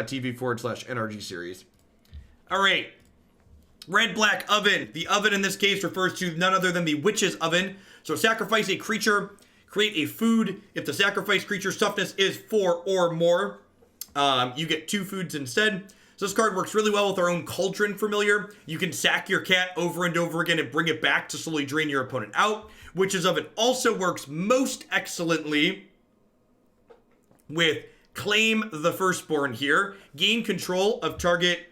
twitch.tv/NRG series. All right. Red Black Oven. The oven in this case refers to none other than the Witch's Oven. So sacrifice a creature, create a food. If the sacrificed creature's toughness is 4 or more, you get 2 foods instead. So this card works really well with our own Cauldron Familiar. You can sack your cat over and over again and bring it back to slowly drain your opponent out. Witch's Oven also works most excellently with Claim the Firstborn here. Gain control of target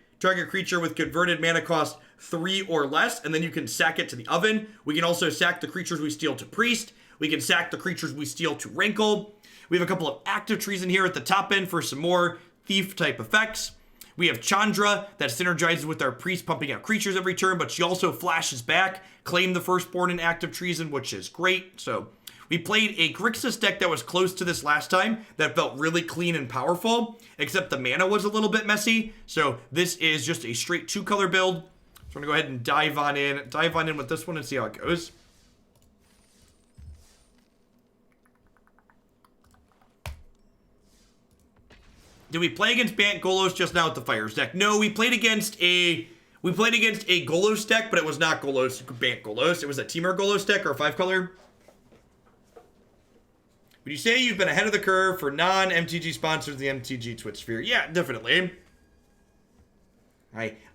creature with converted mana cost 3 or less, and then you can sack it to the oven. We can also sack the creatures we steal to Priest. We can sack the creatures we steal to Rankle. We have a couple of Act of Treason here at the top end for some more thief-type effects. We have Chandra that synergizes with our Priest, pumping out creatures every turn, but she also flashes back. Claim the Firstborn in Act of Treason, which is great. So we played a Grixis deck that was close to this last time that felt really clean and powerful, except the mana was a little bit messy. So this is just a straight 2-color build. So I'm going to go ahead and dive on in with this one and see how it goes. Did we play against Bant Golos just now with the Fires deck? No, we played against a Golos deck, but it was not Bant Golos. It was a Temur Golos deck or a 5-color. Would you say you've been ahead of the curve for non-MTG sponsors of the MTG Twitch sphere? Yeah, definitely.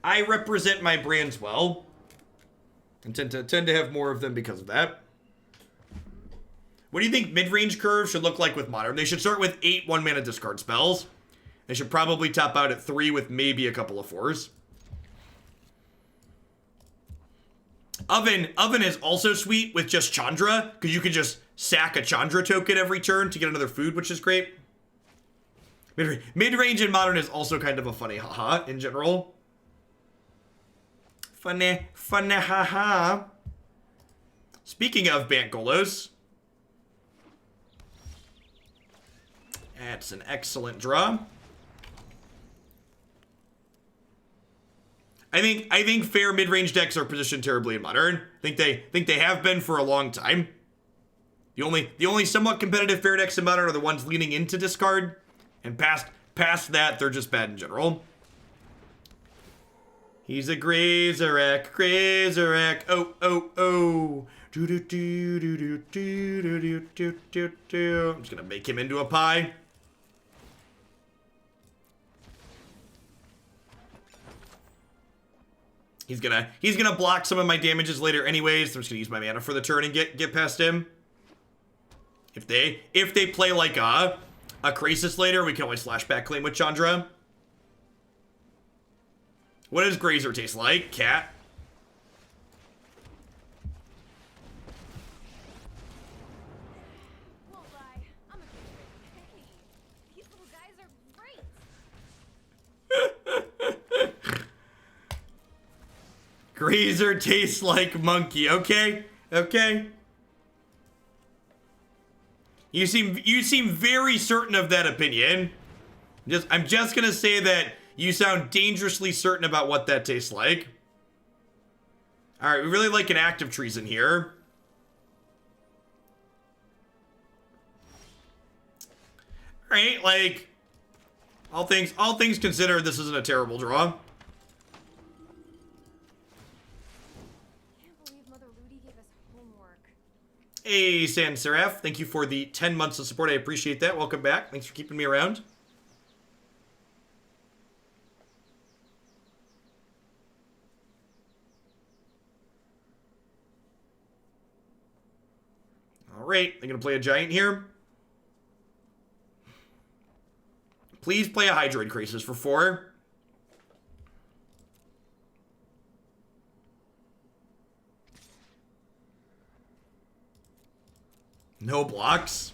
I represent my brands well, and tend to have more of them because of that. What do you think mid-range curves should look like with Modern? They should start with 8 1-mana discard spells. They should probably top out at 3 with maybe a couple of 4s. Oven is also sweet with just Chandra, because you can just sack a Chandra token every turn to get another food, which is great. Mid-range in Modern is also kind of a funny haha in general. Funny haha. Speaking of Bant Golos, that's an excellent draw. I think fair mid-range decks are positioned terribly in Modern. I think they have been for a long time. The only somewhat competitive fair decks in Modern are the ones leaning into discard, and past that, they're just bad in general. He's a Grazerac. Oh. I'm just gonna make him into a pie. He's gonna block some of my damages later anyways, so I'm just gonna use my mana for the turn and get past him. If they play like a Krasis later, we can always flashback claim with Chandra. What does Grazer taste like? Cat. Won't lie, I'm a hey, these little guys are great. Grazer tastes like monkey. Okay. You seem very certain of that opinion. I'm just gonna say that you sound dangerously certain about what that tastes like. All right, we really like an Act of Treason here. All right, like all things considered, this isn't a terrible draw. Hey, Sans Seraph, thank you for the 10 months of support. I appreciate that. Welcome back. Thanks for keeping me around. All right, I'm going to play a Giant here. Please play a Hydroid Krasis for 4. No blocks.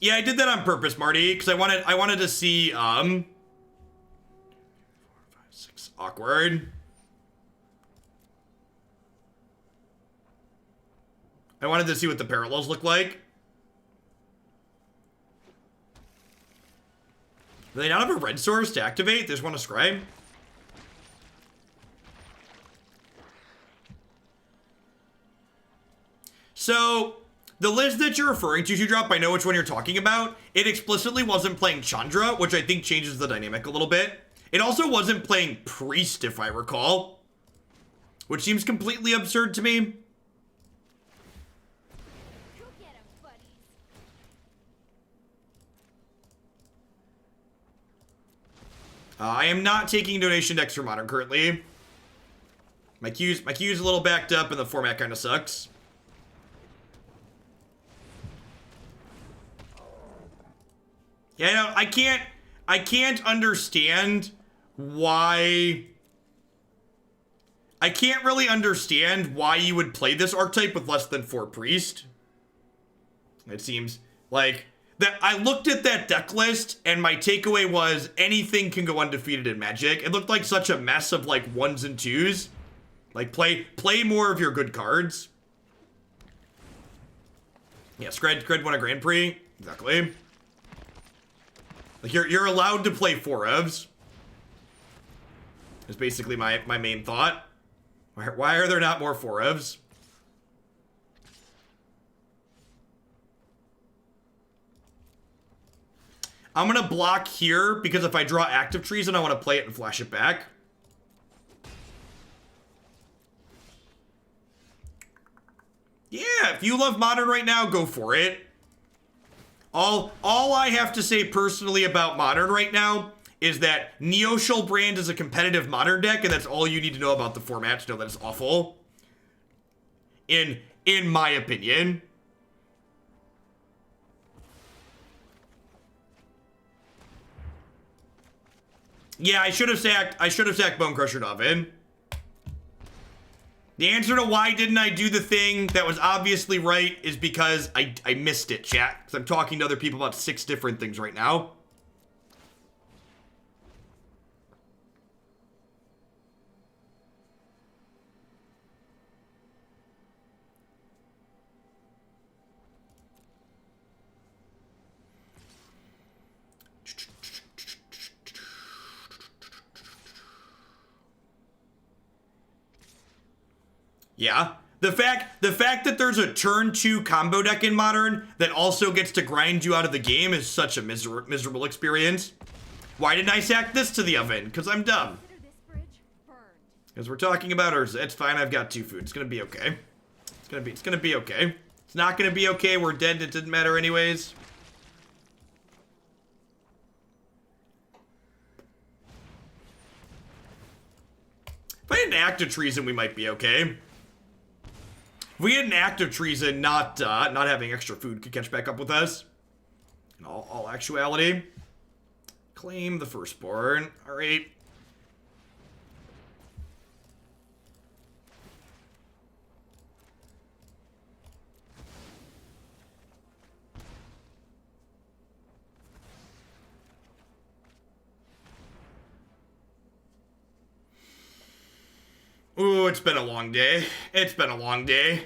Yeah, I did that on purpose, Marty, because I wanted to see 4, 5, 6 awkward. I wanted to see what the parallels look like. Do they not have a red source to activate? They just want to scribe. So, the list that you're referring to, Drop, I know which one you're talking about. It explicitly wasn't playing Chandra, which I think changes the dynamic a little bit. It also wasn't playing Priest, if I recall, which seems completely absurd to me. Go get 'em, buddies. I am not taking donation decks for Modern currently. My queue's a little backed up and the format kind of sucks. Yeah, no, I can't understand why. I can't really understand why you would play this archetype with less than 4 Priest. It seems like that. I looked at that deck list and my takeaway was anything can go undefeated in Magic. It looked like such a mess of like 1s and 2s. Like play more of your good cards. Yeah, Scred won a Grand Prix. Exactly. Like you're allowed to play 4 ofs. Is basically my main thought. Why are there not more 4 ofs? I'm gonna block here because if I draw Act of Treason, I want to play it and flash it back. Yeah, if you love Modern right now, go for it. All I have to say personally about Modern right now is that Neoshul Brand is a competitive Modern deck, and that's all you need to know about the format to know that it's awful. In my opinion. Yeah, I should have sacked Bonecrusher Giant. The answer to why didn't I do the thing that was obviously right is because I missed it, chat. Because I'm talking to other people about 6 different things right now. Yeah. The fact that there's a turn 2 combo deck in Modern that also gets to grind you out of the game is such a miserable experience. Why didn't I sack this to the oven? Because I'm dumb. Consider this bridge burned. Because we're talking about Urza. It's fine, I've got 2 food. It's gonna be okay. It's gonna be okay. It's not gonna be okay, we're dead, it didn't matter anyways. If I had an Act of Treason, we might be okay. If we had an Act of Treason, not having extra food could catch back up with us. In all actuality. Claim the Firstborn. Alright. Ooh, it's been a long day. It's been a long day.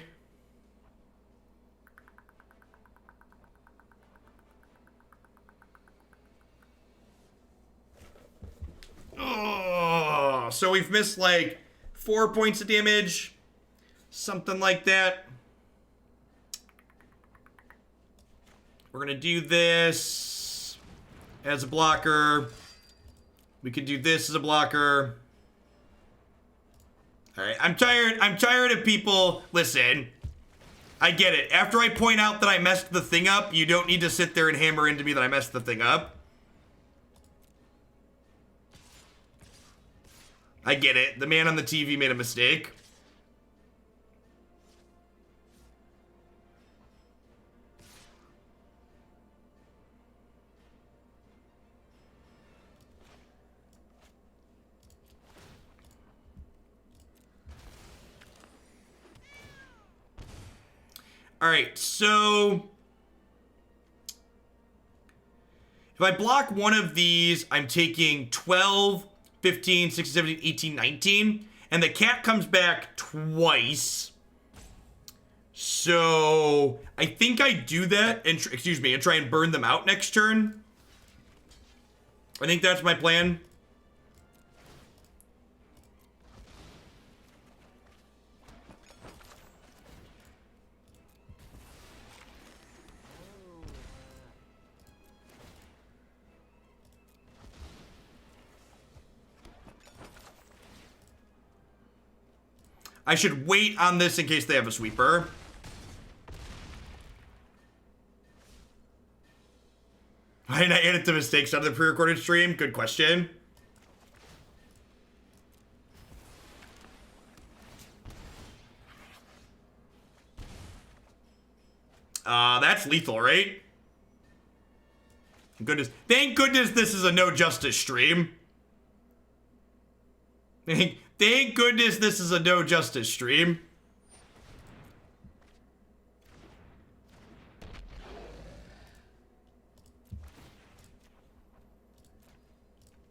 Oh, so we've missed like 4 points of damage. Something like that. We're gonna do this as a blocker. We could do this as a blocker. Alright, I'm tired of people. Listen, I get it. After I point out that I messed the thing up, you don't need to sit there and hammer into me that I messed the thing up. I get it. The man on the TV made a mistake. All right, so if I block one of these, I'm taking 12, 15, 16, 17, 18, 19, and the cat comes back twice. So I think I do that and and try and burn them out next turn. I think that's my plan. I should wait on this in case they have a sweeper. Why did I edit the mistakes out of the pre-recorded stream? Good question. That's lethal, right? Goodness. Thank goodness this is a no justice stream. Thank goodness this is a no justice stream.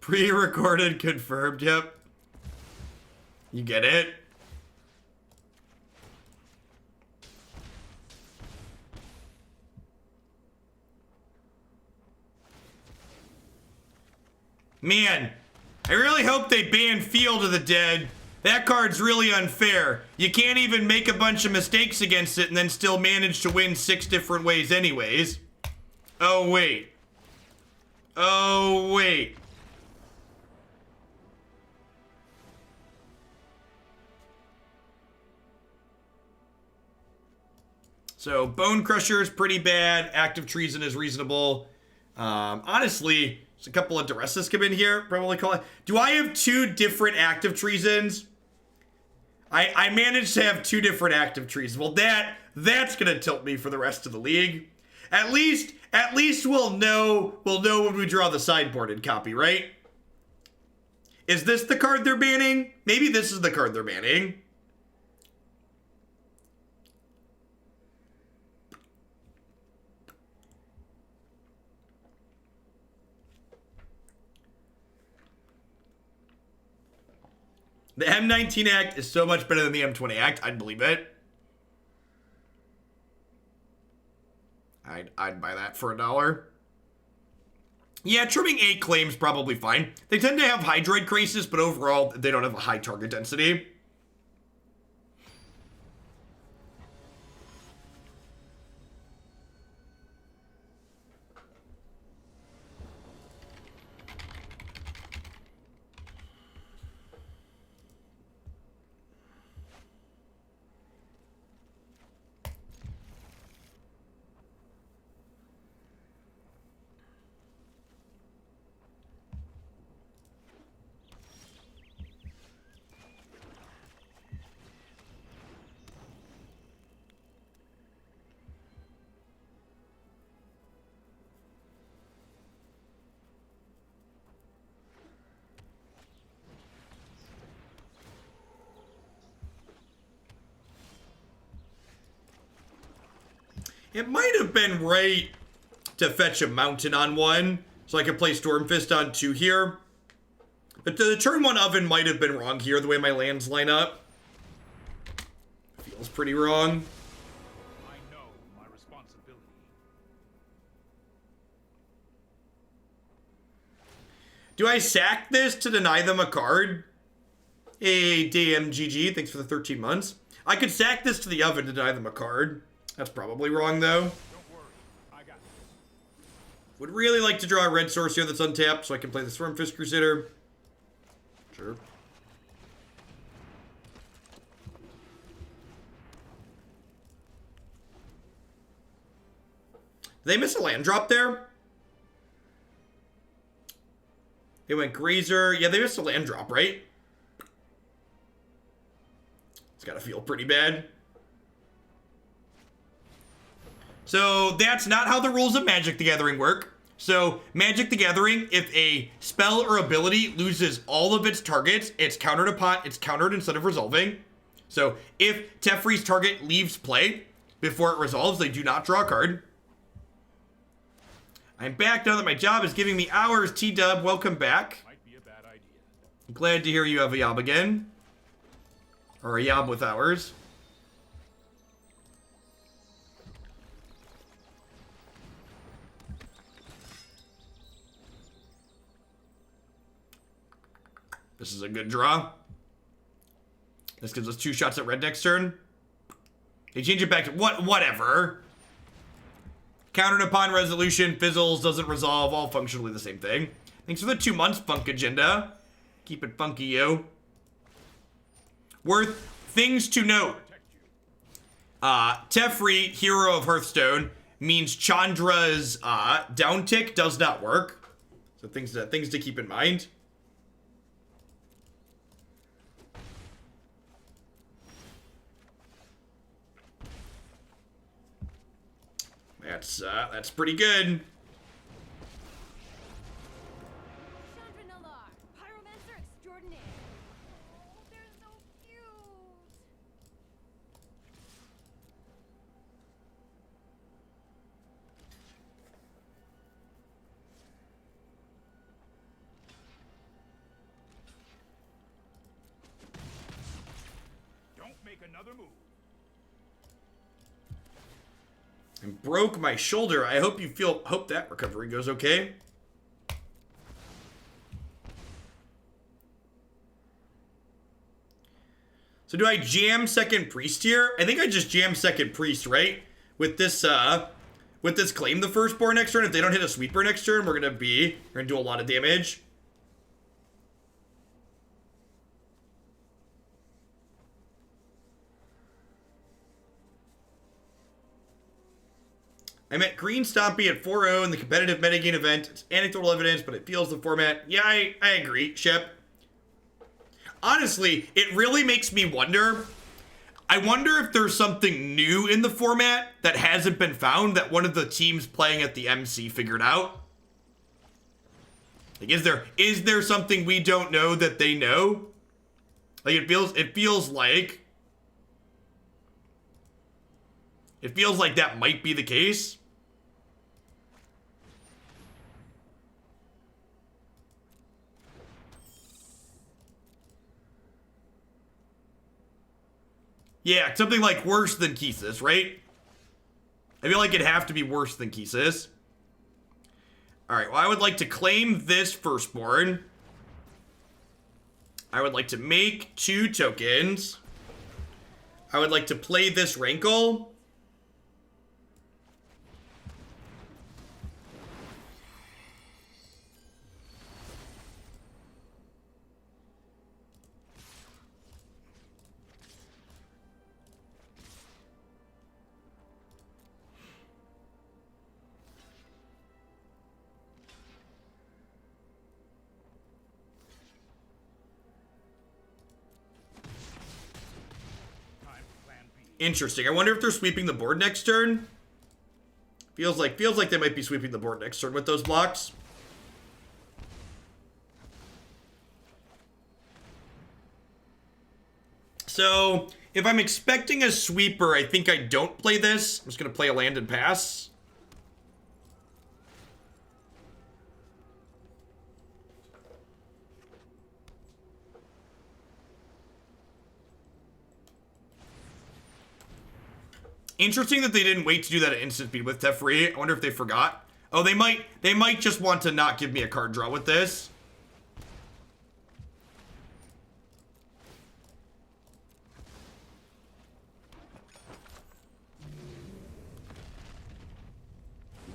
Pre-recorded, confirmed, yep. You get it? Man, I really hope they ban Field of the Dead. That card's really unfair. You can't even make a bunch of mistakes against it and then still manage to win 6 different ways anyways. Oh, wait. Oh, wait. So, Bonecrusher is pretty bad. Act of Treason is reasonable. Honestly, there's a couple of Duresses come in here. Probably call it. Do I have 2 different Act of Treasons? I managed to have 2 different Act of Treasons. Well, that's gonna tilt me for the rest of the league. At least we'll know when we draw the sideboarded copy, right? Is this the card they're banning? Maybe this is the card they're banning. The M19 Act is so much better than the M20 Act. I'd believe it. I'd buy that for $1. Yeah, trimming 8 claims probably fine. They tend to have Hydroid Crisis, but overall, they don't have a high target density. It might have been right to fetch a mountain on 1, so I could play Stormfist on 2 here. But the turn 1 oven might have been wrong here, the way my lands line up. Feels pretty wrong. I know my responsibility. Do I sack this to deny them a card? Hey, DMGG, thanks for the 13 months. I could sack this to the oven to deny them a card. That's probably wrong, though. Don't worry, I got this. Would really like to draw a red source here that's untapped so I can play the Stormfist Crusader. Sure. Do they miss a land drop there? They went Grazer. Yeah, they missed a land drop, right? It's gotta feel pretty bad. So that's not how the rules of Magic the Gathering work. So Magic the Gathering, if a spell or ability loses all of its targets, it's countered instead of resolving. So if Teferi's target leaves play before it resolves, they do not draw a card. I'm back now that my job is giving me hours. T-Dub, welcome back. Might be a bad idea. I'm glad to hear you have a job again. Or a job with hours. This is a good draw. This gives us 2 shots at red next turn. They change it back to whatever. Countered upon resolution, fizzles, doesn't resolve, all functionally the same thing. Thanks for the 2 months, Funk Agenda. Keep it funky, yo. Worth things to note. Teferi, Hero of Hearthstone, means Chandra's down tick does not work. So things to keep in mind. That's pretty good. Chandra Nalar, Pyromancer extraordinaire. Oh, they're so cute. Don't make another move. And broke my shoulder. I hope that recovery goes okay. So do I jam second priest here? I think I just jam second priest, right? With this claim the firstborn next turn. If they don't hit a sweeper next turn, we're gonna do a lot of damage. I met Green Stompy at 4-0 in the competitive metagame event. It's anecdotal evidence, but it feels the format. Yeah, I agree, Shep. Honestly, it really makes me wonder. I wonder if there's something new in the format that hasn't been found that one of the teams playing at the MC figured out. Like, is there something we don't know that they know? Like, it feels like that might be the case. Yeah, something like worse than Kesis, right? I feel like it'd have to be worse than Kesis. Alright, well, I would like to claim this firstborn. I would like to make 2 tokens. I would like to play this Rankle. Interesting. I wonder if they're sweeping the board next turn. Feels like they might be sweeping the board next turn with those blocks. So, if I'm expecting a sweeper, I think I don't play this. I'm just going to play a land and pass. Interesting that they didn't wait to do that at instant speed with Teferi. I wonder if they forgot. Oh, they might just want to not give me a card draw with this.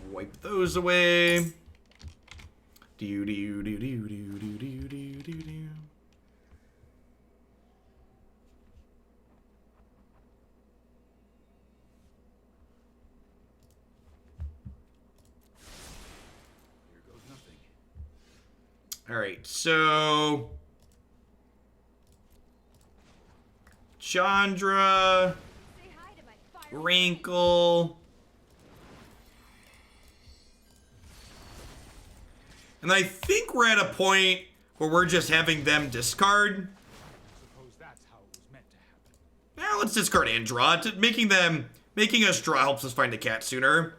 Wipe those away. Do do do do do do do do do do. All right, so Chandra, Rankle, and I think we're at a point where we're just having them discard. Suppose that's how it was meant to happen. Yeah, let's discard and draw. Making us draw helps us find a cat sooner.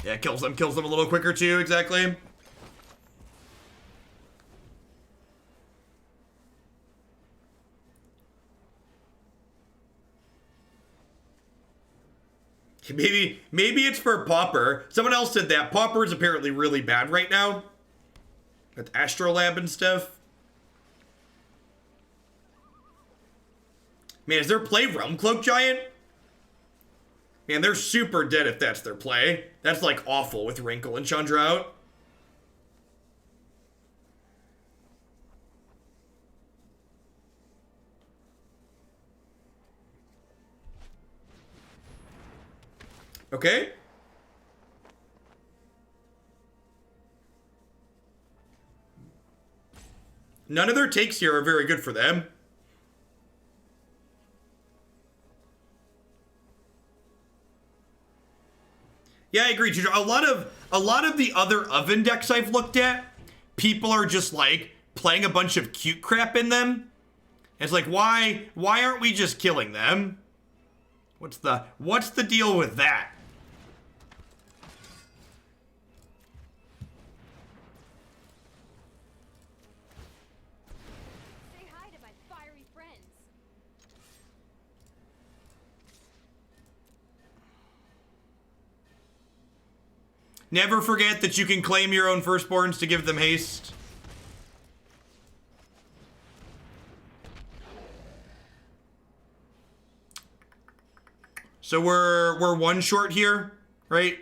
Yeah, kills them a little quicker too, exactly. Maybe it's for Pauper. Someone else said that. Pauper is apparently really bad right now. With Astrolab and stuff. Man, is their play Realm Cloak Giant? Man, they're super dead if that's their play. That's like awful with Rankle and Chandra out. Okay. None of their takes here are very good for them. Yeah, I agree, Chandra. A lot of the other oven decks I've looked at, people are just like playing a bunch of cute crap in them. And it's like, why aren't we just killing them? What's the deal with that? Say hi to my fiery friends. Never forget that you can claim your own firstborns to give them haste. So we're one short here, right?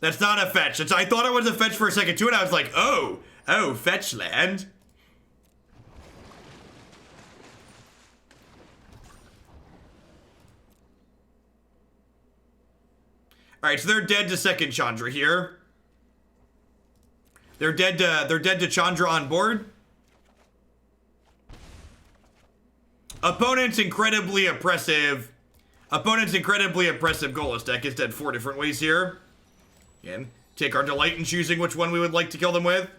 That's not a fetch. I thought it was a fetch for a second too, and I was like, oh, fetch land. All right, so they're dead to second Chandra here. They're dead to Chandra on board. Opponent's incredibly oppressive Golos deck is dead 4 different ways here. Again, take our delight in choosing which one we would like to kill them with.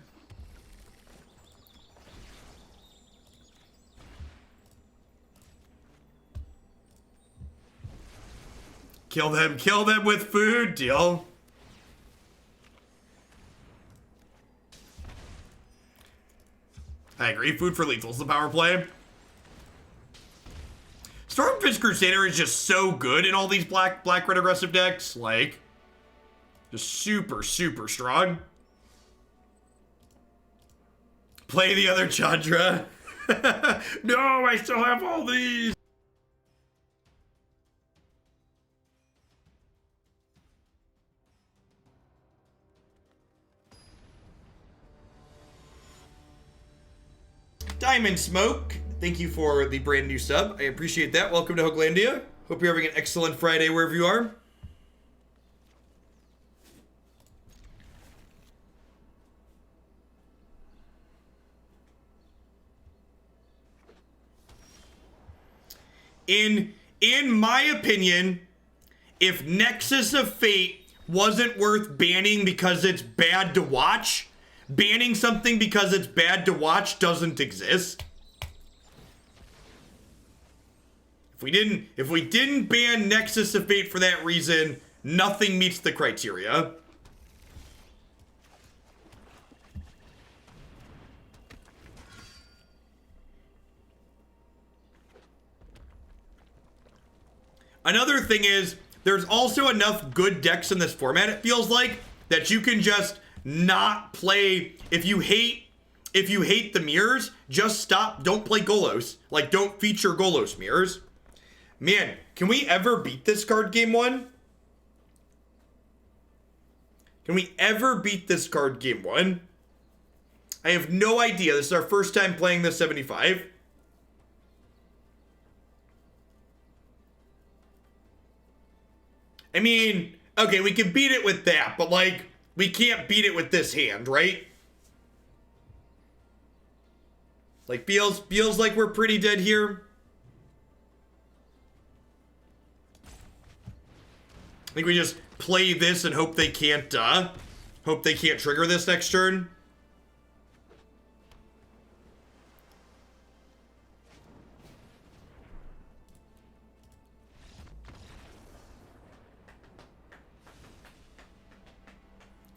Kill them with food, deal. I agree, food for lethal's the power play. Stormfist Crusader is just so good in all these black red aggressive decks, like just super strong. Play the other Chandra. No, I still have all these. Diamond Smoke, thank you for the brand new sub. I appreciate that. Welcome to Hooglandia. Hope you're having an excellent Friday wherever you are. In my opinion, if Nexus of Fate wasn't worth banning because it's bad to watch, banning something because it's bad to watch doesn't exist. If we didn't ban Nexus of Fate for that reason, nothing meets the criteria. Another thing is, there's also enough good decks in this format, it feels like, that you can just not play. If you hate the mirrors, just stop. Don't play Golos. Like, don't feature Golos mirrors. Man, can we ever beat this card game 1? Can we ever beat this card game 1? I have no idea. This is our first time playing this 75. I mean, okay, we can beat it with that, but like, we can't beat it with this hand, right? Like, feels like we're pretty dead here. I think we just play this and hope they can't trigger this next turn.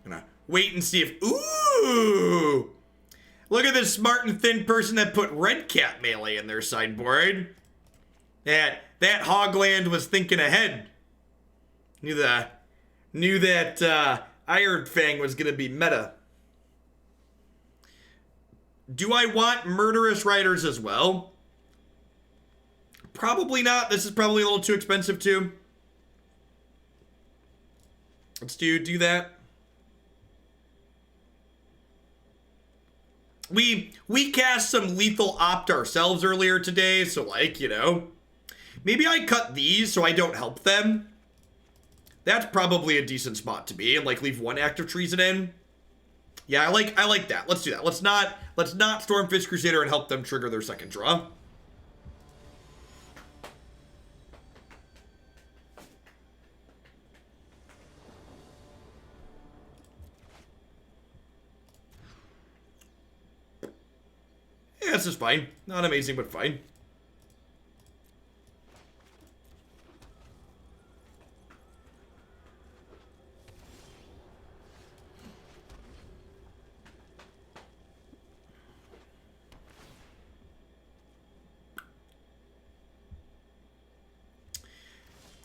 Gonna wait and see if, ooh! at this smart and thin person that put Redcap Melee in their sideboard. That Hogland was thinking ahead. Knew that Iron Fang was gonna be meta. Do I want Murderous Riders as well? Probably not. This is probably a little too expensive too. Let's do that. We cast some Lethal Opt ourselves earlier today, so like, you know, maybe I cut these so I don't help them. That's probably a decent spot to be, and like leave one Act of Treason in. Yeah, I like that. Let's do that. Let's not Stormfist Crusader and help them trigger their second draw. Yeah, this is fine. Not amazing, but fine.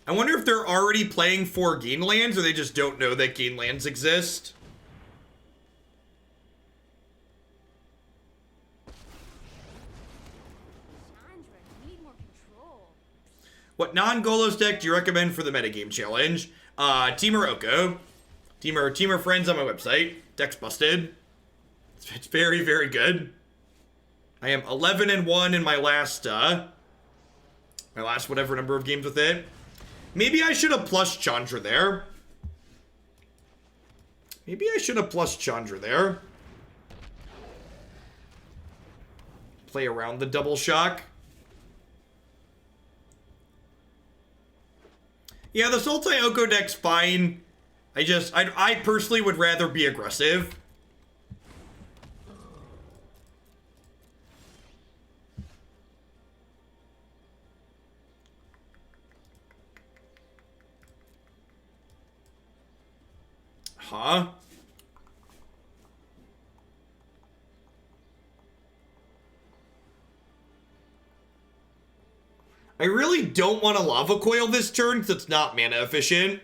I wonder if they're already playing for gain lands or they just don't know that gain lands exist. Chandra, you need more control. What non-Golos deck do you recommend for the metagame challenge? Teamer Oko. Teamer friends on my website. Deck's busted. It's very, very good. I am 11-1 in my last whatever number of games with it. Maybe I should have plus Chandra there. Play around the double shock. Yeah, the Sultai Oko deck's fine. I personally would rather be aggressive. Huh? I really don't want to Lava Coil this turn because it's not mana efficient.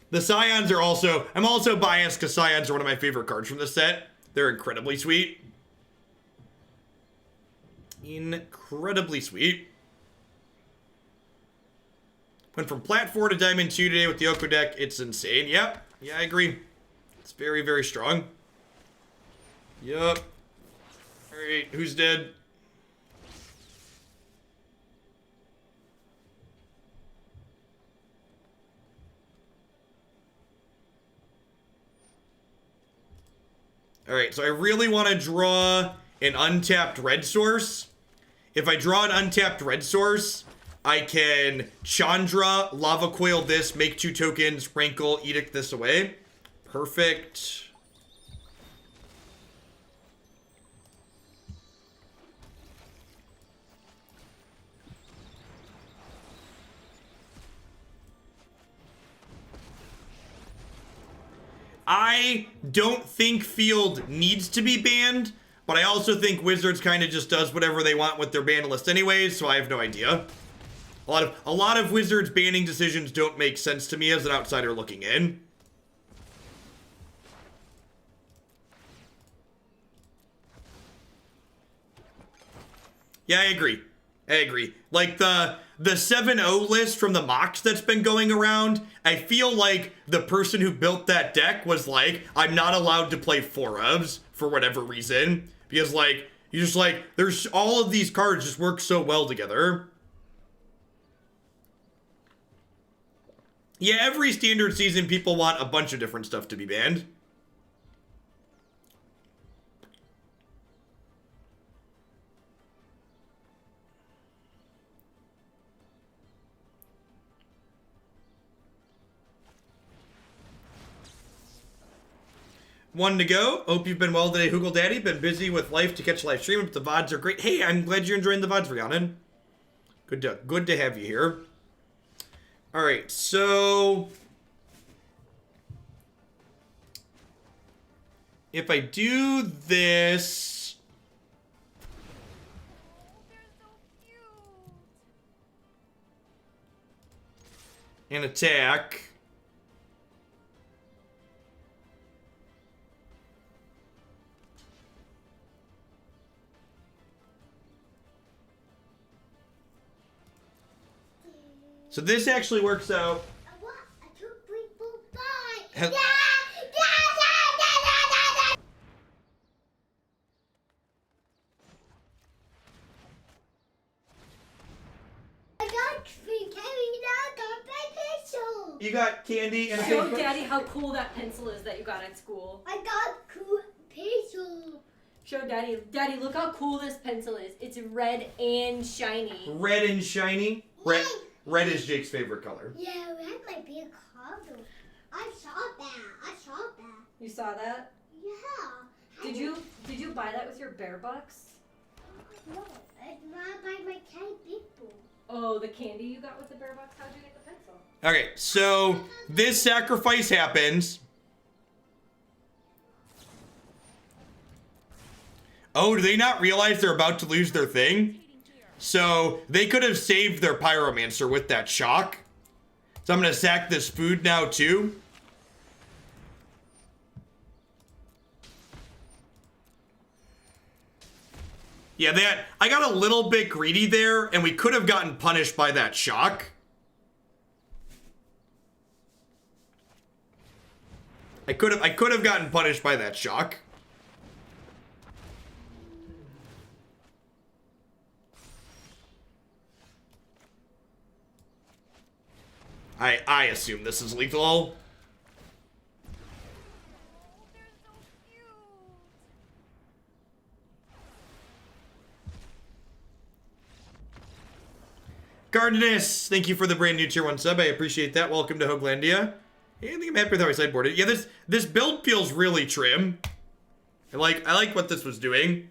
The Scions are also... I'm also biased because Scions are one of my favorite cards from this set. They're incredibly sweet. Incredibly sweet. Went from Plat 4 to Diamond 2 today with the Oko deck. It's insane. Yep. Yeah, I agree. It's very, very strong. Yep. Alright, who's dead? Alright, so I really want to draw an untapped red source. If I draw an untapped red source, I can Chandra, Lava Coil this, make 2 tokens, Rankle, Edict this away. Perfect. I don't think Field needs to be banned, but I also think Wizards kind of just does whatever they want with their ban list anyways, so I have no idea. A lot of Wizards banning decisions don't make sense to me as an outsider looking in. Yeah, I agree. Like the 7-0 list from the mocks that's been going around, I feel like the person who built that deck was like, I'm not allowed to play 4-ofs for whatever reason. Because like, you just like, there's all of these cards just work so well together. Yeah, every standard season people want a bunch of different stuff to be banned. One to go. Hope you've been well today, Hoogle Daddy. Been busy with life to catch live stream, but the VODs are great. Hey, I'm glad you're enjoying the VODs, Rhiannon. Good to have you here. All right, so if I do this They're so cute. and attack. So this actually works out. Hel- You got candy and a Show big- Daddy how cool that pencil is that you got at school. I got cool pencil. Show Daddy. Daddy, look how cool this pencil is. It's red and shiny. red and shiny. Red is Jake's favorite color. Yeah, red might be a color. I saw that. You saw that? Yeah. Did you buy that with your bear bucks? No, it's not by my candy people. Oh, the candy you got with the bear bucks? How'd you get the pencil? Okay, so this sacrifice happens. Oh, do they not realize they're about to lose their thing? So they could have saved their pyromancer with that shock. So I'm gonna sack this food now too. Yeah, I got a little bit greedy there, and we could have gotten punished by that shock. I could have gotten punished by that shock. I assume this is lethal. They're so cute. Gardenis, thank you for the brand new tier 1 sub. I appreciate that. Welcome to Hoaglandia. Yeah, I think I'm happy with how I sideboarded. Yeah, this build feels really trim. I like what this was doing.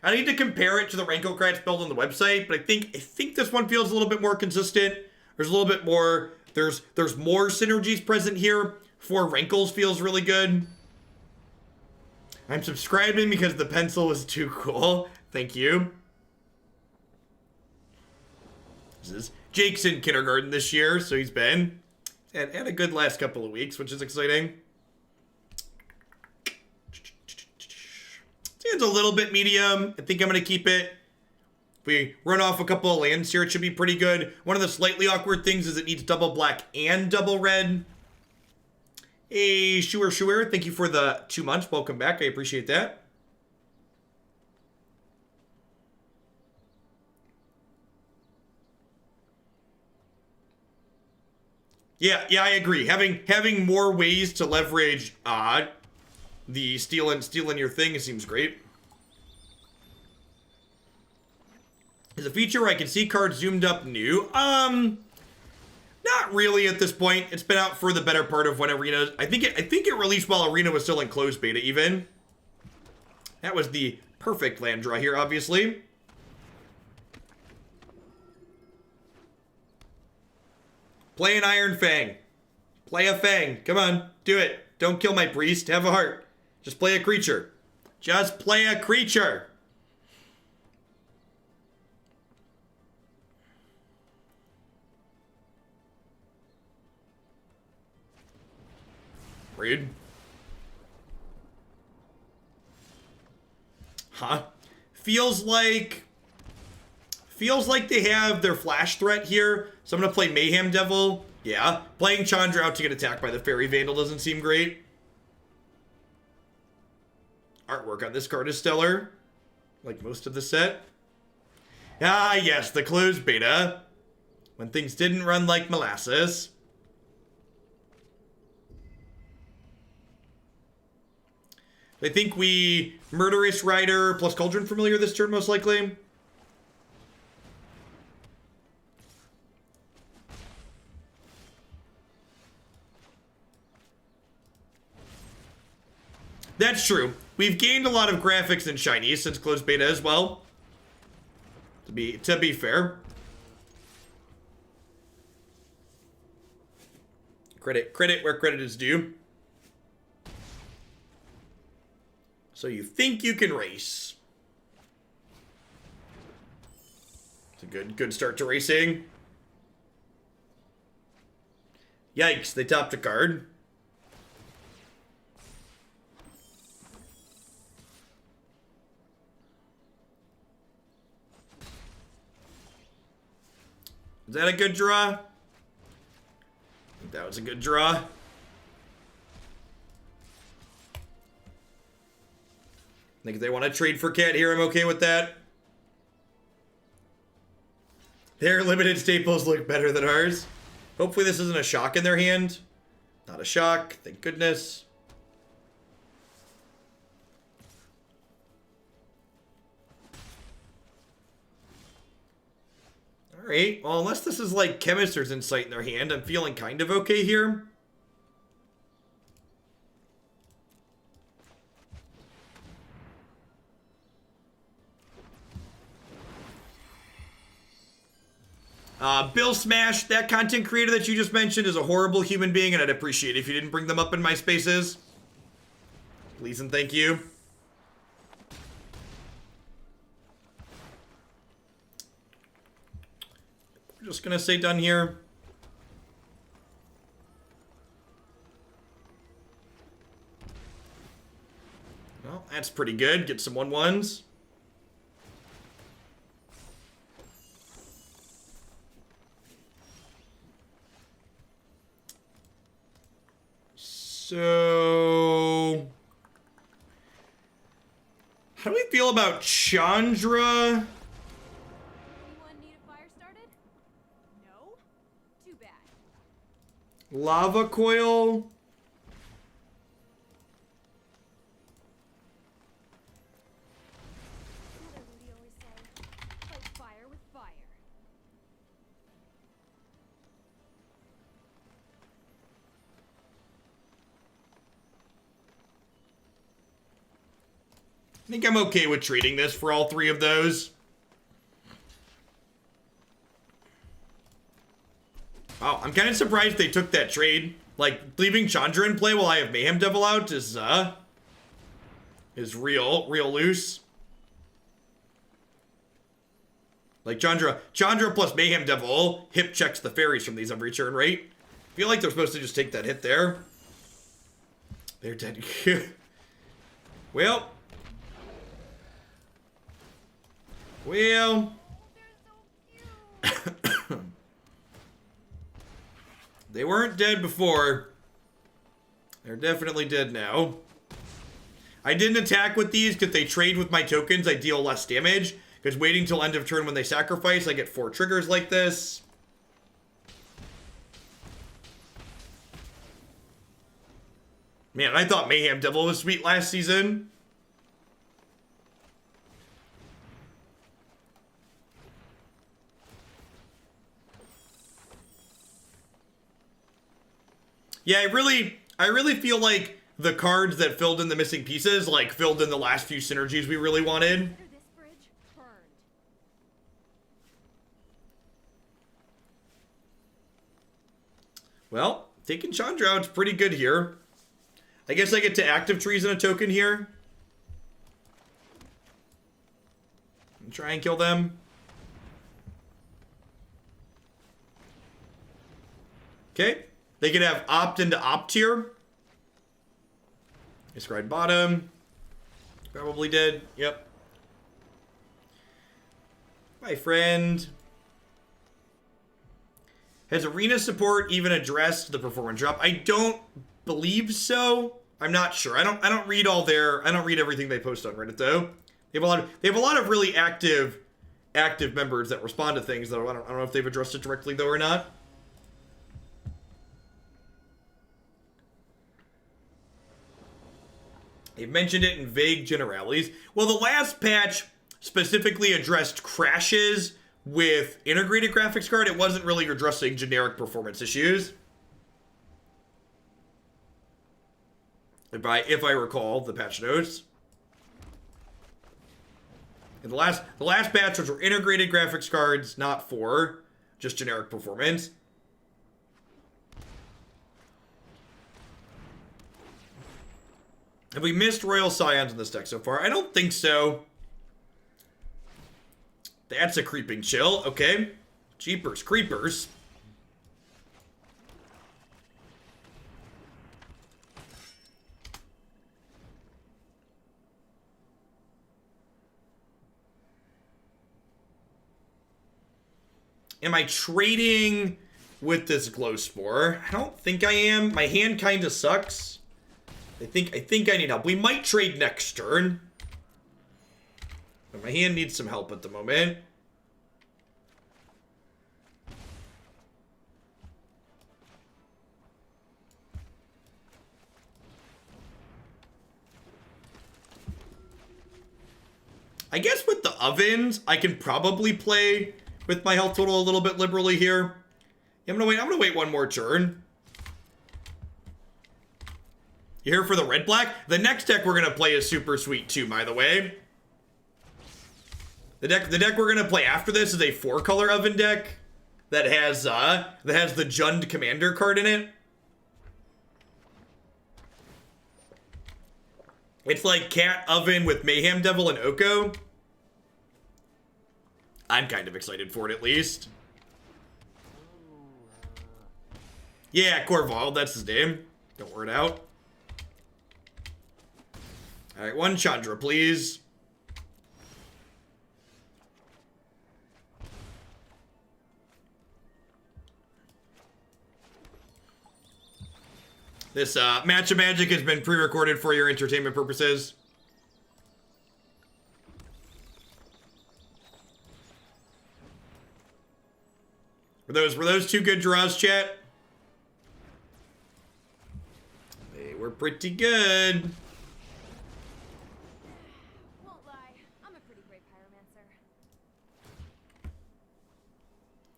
I need to compare it to the Aristocrats build on the website, but I think this one feels a little bit more consistent. There's a little bit more. There's more synergies present here. 4 Rankles feels really good. I'm subscribing because the pencil was too cool. Thank you. This is Jake's in kindergarten this year, so he's been had a good last couple of weeks, which is exciting. It's a little bit medium. I think I'm going to keep it. If we run off a couple of lands here, it should be pretty good. One of the slightly awkward things is it needs double black and double red. Hey, Shuer, thank you for the 2 months. Welcome back. I appreciate that. Yeah, I agree. Having more ways to leverage the stealing your thing seems great. Is a feature where I can see cards zoomed up new? Not really at this point. It's been out for the better part of when Arena. I think it released while Arena was still in closed beta even. That was the perfect land draw here, obviously. Play an Iron Fang. Play a Fang. Come on, do it. Don't kill my priest. Have a heart. Just play a creature. Just play a creature. Rude. Huh? Feels like they have their flash threat here. So I'm gonna play Mayhem Devil. Yeah. Playing Chandra out to get attacked by the Fairy Vandal doesn't seem great. Artwork on this card is stellar. Like most of the set. Ah, yes, the closed beta. When things didn't run like molasses. I think we Murderous Rider plus Cauldron Familiar this turn, most likely. That's true. We've gained a lot of graphics in Chinese since closed beta as well. To be fair. Credit where credit is due. So you think you can race. It's a good start to racing. Yikes, they topped a card. Is that a good draw? I think that was a good draw. I think if they want to trade for Cat here, I'm okay with that. Their limited staples look better than ours. Hopefully this isn't a shock in their hand. Not a shock, thank goodness. Alright, well, unless this is like Chemist's Insight in their hand, I'm feeling kind of okay here. Bill Smash, that content creator that you just mentioned is a horrible human being, and I'd appreciate it if you didn't bring them up in my spaces. Please and thank you. We're just gonna say done here. Well, that's pretty good. Get some 1/1s. So, how do we feel about Chandra? Anyone need a fire started? No? Too bad. Lava Coil? What does Lee always say? Fight fire with fire. I think I'm okay with trading this for all three of those. Wow, I'm kind of surprised they took that trade. Like, leaving Chandra in play while I have Mayhem Devil out is real loose. Like, Chandra plus Mayhem Devil hip checks the fairies from these every turn, right? I feel like they're supposed to just take that hit there. They're dead. Well... They weren't dead before. They're definitely dead now. I didn't attack with these because they trade with my tokens. I deal less damage. Because waiting till end of turn when they sacrifice, I get 4 triggers like this. Man, I thought Mayhem Devil was sweet last season. Yeah, I really feel like the cards that filled in the missing pieces, like, filled in the last few synergies we really wanted. Under this bridge, burned. Well, taking Chandra out's pretty good here. I guess I get to Act of Treason a token here. And try and kill them. Okay. They could have opt into opt here. Discard bottom. Probably dead. Yep. My friend. Has arena support even addressed the performance drop? I don't believe so. I'm not sure. I don't read everything they post on Reddit though. They have a lot of really active members that respond to things though. I don't know if they've addressed it directly though or not. They've mentioned it in vague generalities. Well, the last patch specifically addressed crashes with integrated graphics card. It wasn't really addressing generic performance issues. If I recall the patch notes. And the last batch, which were integrated graphics cards, not 4, just generic performance. Have we missed Royal Scions in this deck so far? I don't think so. That's a creeping chill. Okay. Jeepers creepers. Am I trading with this Glow Spore? I don't think I am. My hand kind of sucks. I think I need help. We might trade next turn. But my hand needs some help at the moment. I guess with the ovens, I can probably play with my health total a little bit liberally here. Yeah, I'm gonna wait one more turn. You here for the red-black? The next deck we're gonna play is super sweet too, by the way. The deck we're gonna play after this is a 4-color oven deck that has the Jund Commander card in it. It's like Cat Oven with Mayhem Devil and Oko. I'm kind of excited for it, at least. Yeah, Corval, that's his name. Don't wear it out. Alright, 1 Chandra, please. This Match of Magic has been pre-recorded for your entertainment purposes. Were those 2 good draws, chat? They were pretty good. Won't lie, I'm a pretty great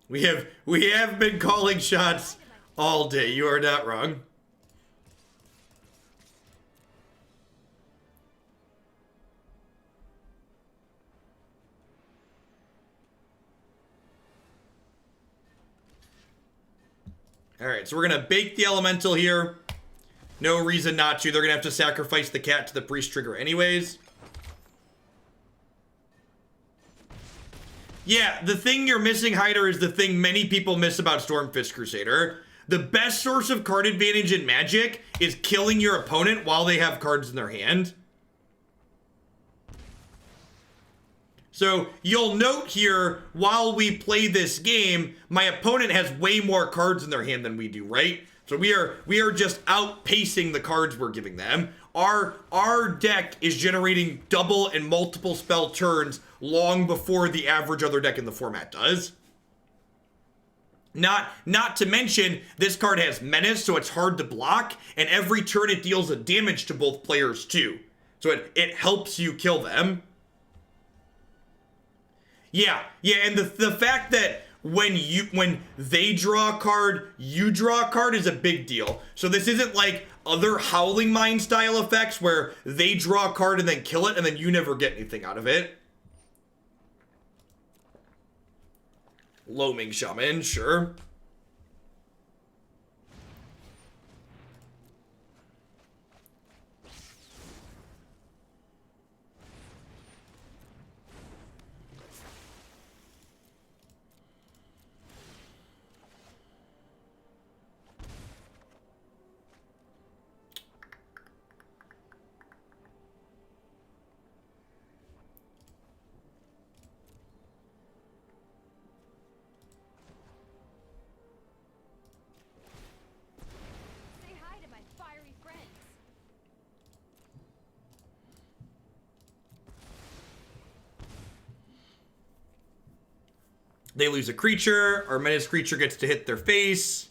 pyromancer. We have been calling shots all day. You are not wrong. Alright, so we're going to bake the elemental here. No reason not to. They're going to have to sacrifice the cat to the priest trigger anyways. Yeah, the thing you're missing, Hyder, is the thing many people miss about Stormfist Crusader. The best source of card advantage in Magic is killing your opponent while they have cards in their hand. So you'll note here, while we play this game, my opponent has way more cards in their hand than we do, right? So we are just outpacing the cards we're giving them. Our deck is generating double and multiple spell turns long before the average other deck in the format does. Not to mention, this card has Menace, so it's hard to block, and every turn it deals a damage to both players too. So it helps you kill them. Yeah, and the fact that when they draw a card, you draw a card is a big deal. So this isn't like other Howling Mine style effects where they draw a card and then kill it and then you never get anything out of it. Loaming Shaman, sure. Say hi to my fiery friends. They lose a creature. Our menace creature gets to hit their face.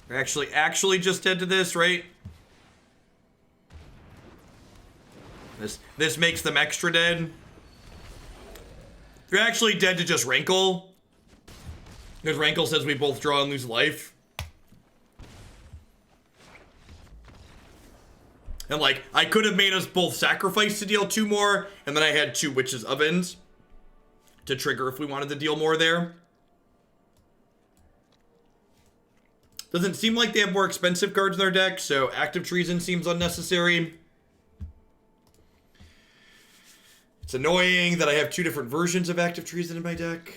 They're actually just dead to this, right? This makes them extra dead. They're actually dead to just Rankle. Because Rankle says we both draw and lose life. And like, I could have made us both sacrifice to deal 2 more, and then I had 2 Witches' Ovens. to trigger if we wanted to deal more there. Doesn't seem like they have more expensive cards in their deck, so Act of Treason seems unnecessary. It's annoying that I have 2 different versions of Act of Treason in my deck.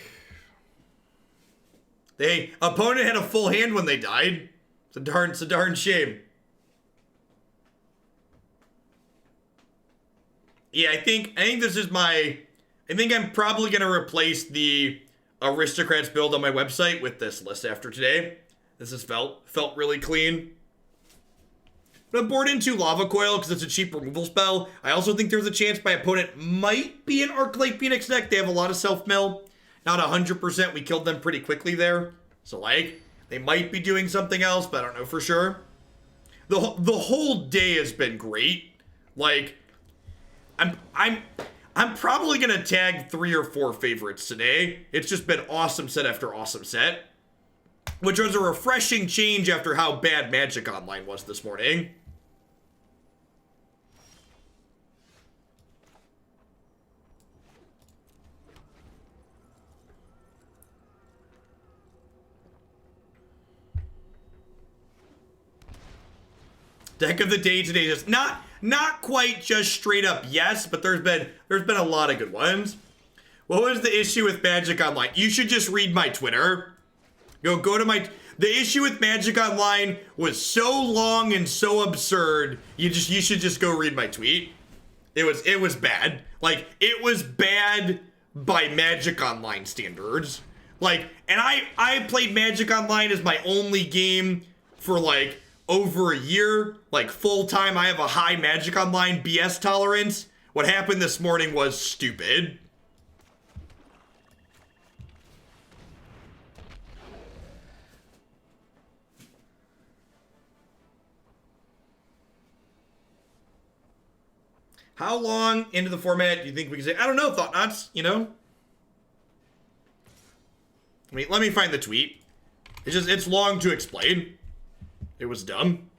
The opponent had a full hand when they died. It's a darn shame. Yeah, I think this is my... I think I'm probably going to replace the Aristocrats build on my website with this list after today. This has felt really clean. But I'm bored into Lava Coil because it's a cheap removal spell. I also think there's a chance my opponent might be an Acolyte Phoenix deck. They have a lot of self-mill. Not 100%. We killed them pretty quickly there. So, like, they might be doing something else, but I don't know for sure. The whole day has been great. Like, I'm probably going to tag 3 or 4 favorites today. It's just been awesome set after awesome set. Which was a refreshing change after how bad Magic Online was this morning. Deck of the day today is not quite just straight up yes, but there's been a lot of good ones. What was the issue with Magic Online? You should just read my Twitter. Go to my... The issue with Magic Online was so long and so absurd. You should just go read my tweet. It was bad. Like, it was bad by Magic Online standards. Like, and I played Magic Online as my only game for like over a year, like full time. I have a high Magic Online BS tolerance. What happened this morning was stupid. How long into the format do you think we can say? I don't know, Thought Knots, you know? Let me find the tweet. It's long to explain. It was dumb.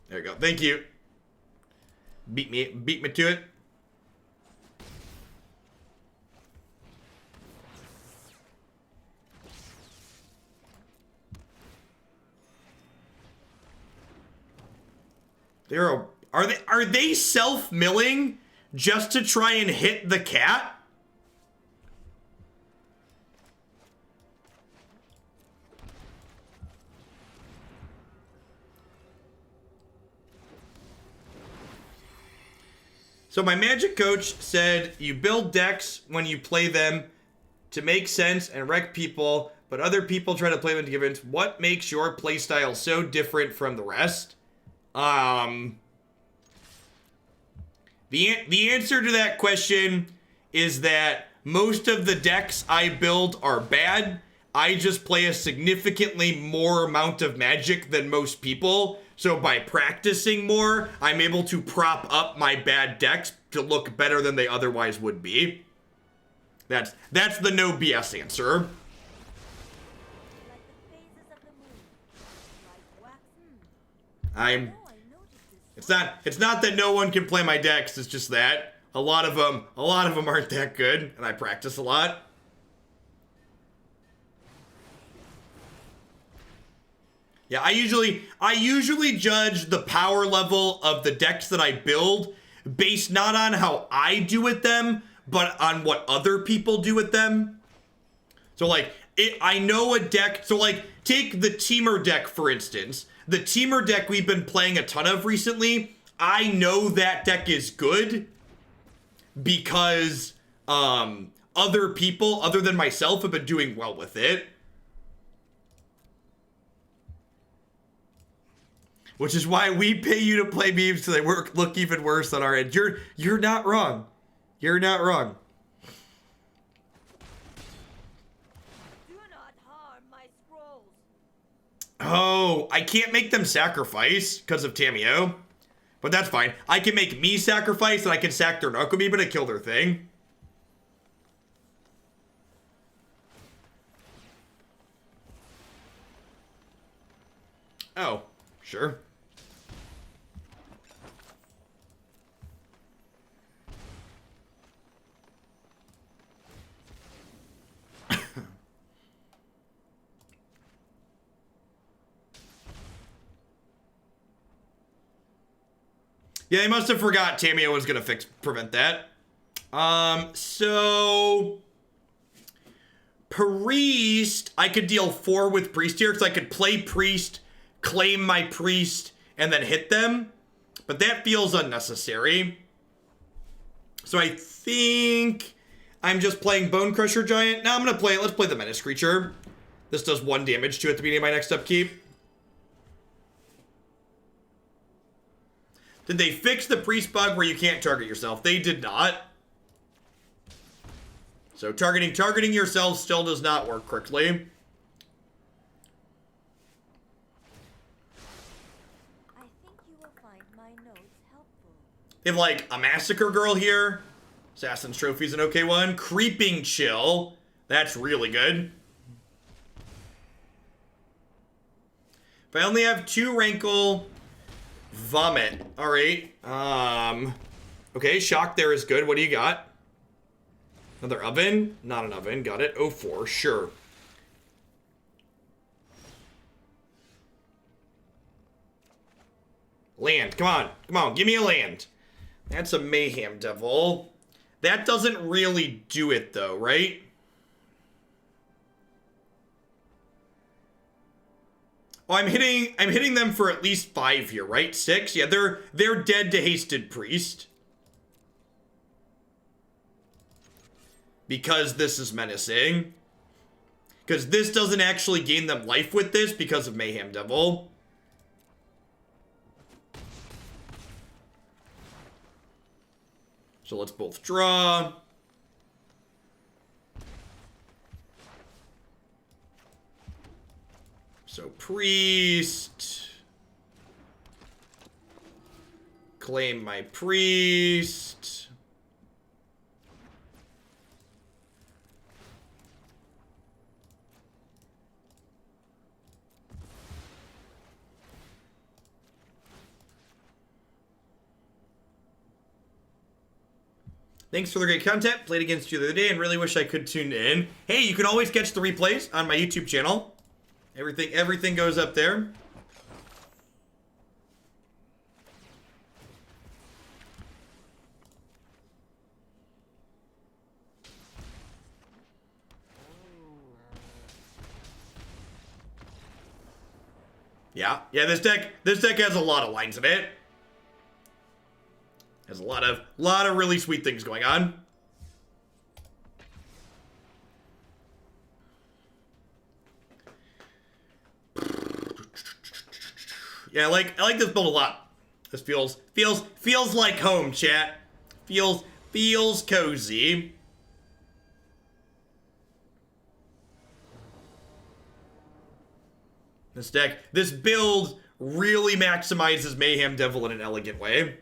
There you go. Thank you. Beat me to it. Are they self-milling just to try and hit the cat? So my Magic coach said you build decks when you play them to make sense and wreck people, but other people try to play them to give in. What makes your playstyle so different from the rest? The answer to that question is that most of the decks I build are bad. I just play a significantly more amount of Magic than most people. So by practicing more, I'm able to prop up my bad decks to look better than they otherwise would be. That's the no BS answer. It's not that no one can play my decks, it's just that a lot of them aren't that good, and I practice a lot. Yeah, I usually judge the power level of the decks that I build based not on how I do with them, but on what other people do with them. So like, I know a deck, so like, take the Teamer deck for instance. The Teamer deck we've been playing a ton of recently, I know that deck is good because other people, other than myself, have been doing well with it. Which is why we pay you to play memes so they look even worse on our end. You're not wrong. You're not wrong. Do not harm my scrolls. Oh, I can't make them sacrifice because of Tameo. But that's fine. I can make me sacrifice and I can sack their Narcomi, but I kill their thing. Oh, sure. Yeah, they must have forgot Tamio was gonna prevent that. So Priest, I could deal 4 with Priest here, because I could play Priest, claim my Priest, and then hit them. But that feels unnecessary. So I think I'm just playing Bonecrusher Giant. Now I'm gonna play, let's play the Menace Creature. This does 1 damage to it at the beginning of my next upkeep. Did they fix the Priest bug where you can't target yourself? They did not. So targeting yourself still does not work correctly. I think you will find my notes helpful. They have like a Massacre Girl here. Assassin's Trophy's an okay one. Creeping Chill. That's really good. If I only have 2 Rankle, Vomit. Alright. Okay, Shock there is good. What do you got? Another Oven? Not an Oven. Got it. 04. Sure. Land. Come on. Come on. Give me a land. That's a Mayhem Devil. That doesn't really do it though, right? Oh, I'm hitting them for at least 5 here, right? 6? Yeah, they're dead to Hasted Priest. Because this is menacing. Because this doesn't actually gain them life with this because of Mayhem Devil. So let's both draw. So Priest. Claim my Priest. Thanks for the great content. Played against you the other day and really wish I could tune in. Hey, you can always catch the replays on my YouTube channel. Everything goes up there. Yeah, this deck has a lot of lines in it. Has a lot of really sweet things going on. Yeah, I like this build a lot. This feels like home, chat. Feels cozy. This build really maximizes Mayhem Devil in an elegant way.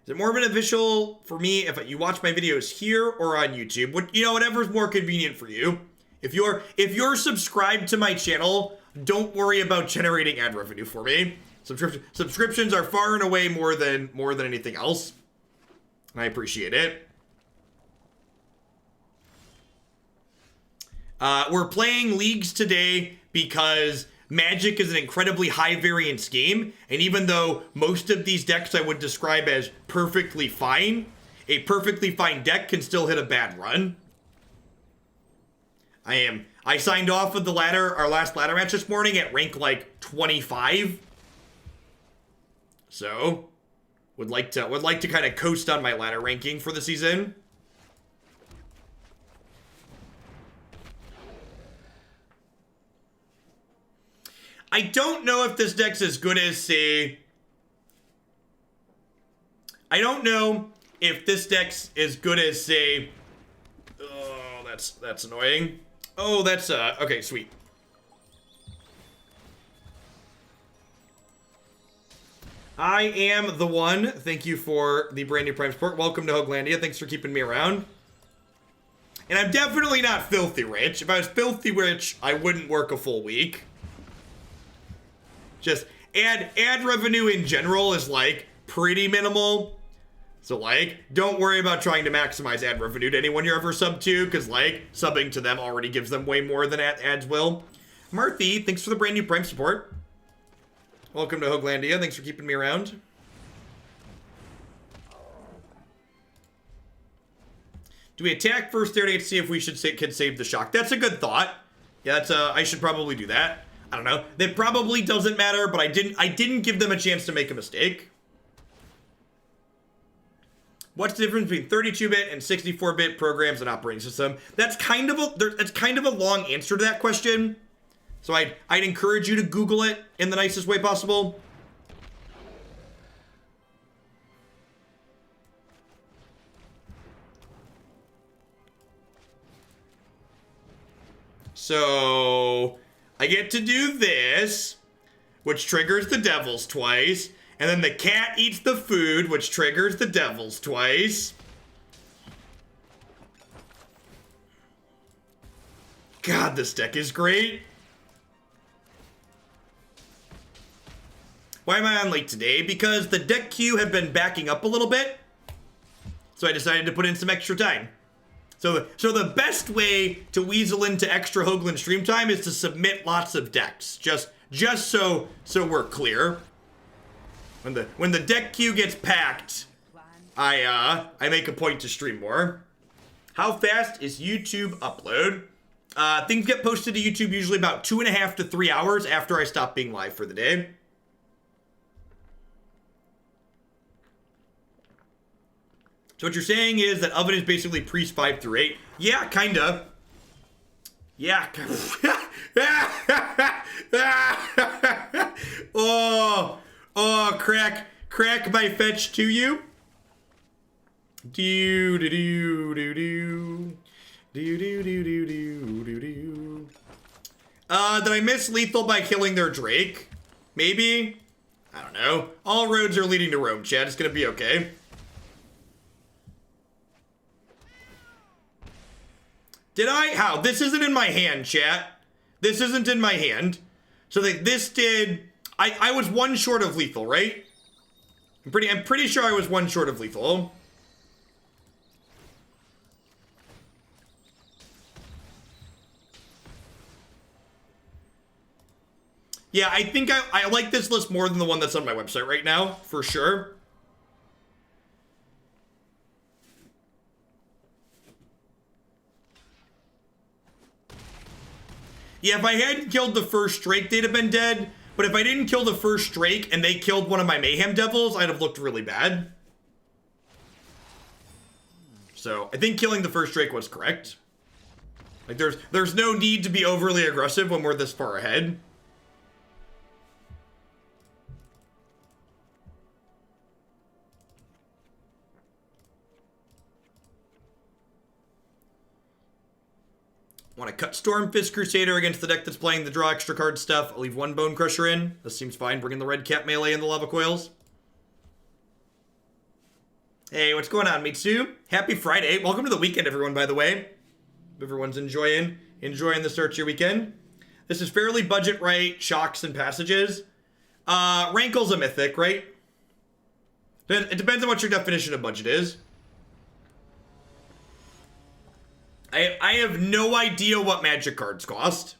Is it more beneficial for me if you watch my videos here or on YouTube? Whatever's more convenient for you. If you're subscribed to my channel, don't worry about generating ad revenue for me. Subscriptions are far and away more than anything else. I appreciate it. We're playing leagues today because Magic is an incredibly high variance game, and even though most of these decks I would describe as perfectly fine, a perfectly fine deck can still hit a bad run. I signed off of our last ladder match this morning at rank like 25. So, would like to kind of coast on my ladder ranking for the season. I don't know if this deck's as good as, say... I don't know if this deck's as good as, say... Oh, that's annoying. Oh, that's, okay, sweet. I am the one. Thank you for the brand new Prime support. Welcome to Hoaglandia. Thanks for keeping me around. And I'm definitely not filthy rich. If I was filthy rich, I wouldn't work a full week. Just ad revenue in general is like pretty minimal. So like, don't worry about trying to maximize ad revenue to anyone you're ever sub to, because like, subbing to them already gives them way more than ads will. Marthy, thanks for the brand new Prime support. Welcome to Hoaglandia. Thanks for keeping me around. Do we attack first there to see if we can save the shock? That's a good thought. Yeah, that's I should probably do that. I don't know. That probably doesn't matter, but I didn't give them a chance to make a mistake. What's the difference between 32-bit and 64-bit programs and operating system? That's kind of a long answer to that question. So I'd encourage you to Google it in the nicest way possible. So I get to do this, which triggers the devils twice. And then the cat eats the food, which triggers the devils twice. God, this deck is great. Why am I on late today? Because the deck queue had been backing up a little bit. So I decided to put in some extra time. So the best way to weasel into extra Hoagland stream time is to submit lots of decks. Just so we're clear. When the deck queue gets packed, I make a point to stream more. How fast is YouTube upload? Things get posted to YouTube usually about 2.5 to 3 hours after I stop being live for the day. So what you're saying is that Oven is basically Priest 5 through 8? Yeah, kinda. Yeah. Oh, crack my fetch to you. Do. Did I miss lethal by killing their Drake? Maybe? I don't know. All roads are leading to Rome, chat. It's gonna be okay. Did I? How? This isn't in my hand, chat. This isn't in my hand. So this did... I was one short of lethal, right? I'm pretty sure I was one short of lethal. Yeah, I think I like this list more than the one that's on my website right now, for sure. Yeah, if I hadn't killed the first Drake, they'd have been dead. But if I didn't kill the first Drake and they killed one of my Mayhem Devils, I'd have looked really bad. So, I think killing the first Drake was correct. Like, there's no need to be overly aggressive when we're this far ahead. Want to cut Stormfist Crusader against the deck that's playing the draw extra card stuff. I'll leave one Bonecrusher in. This seems fine. Bring in the Redcap Melee and the Lava Coils. Hey, what's going on, Mitsu? Happy Friday. Welcome to the weekend, everyone, by the way. Everyone's enjoying the start to your weekend. This is fairly budget right. Shocks and passages. Rankle's a mythic, right? It depends on what your definition of budget is. I have no idea what magic cards cost.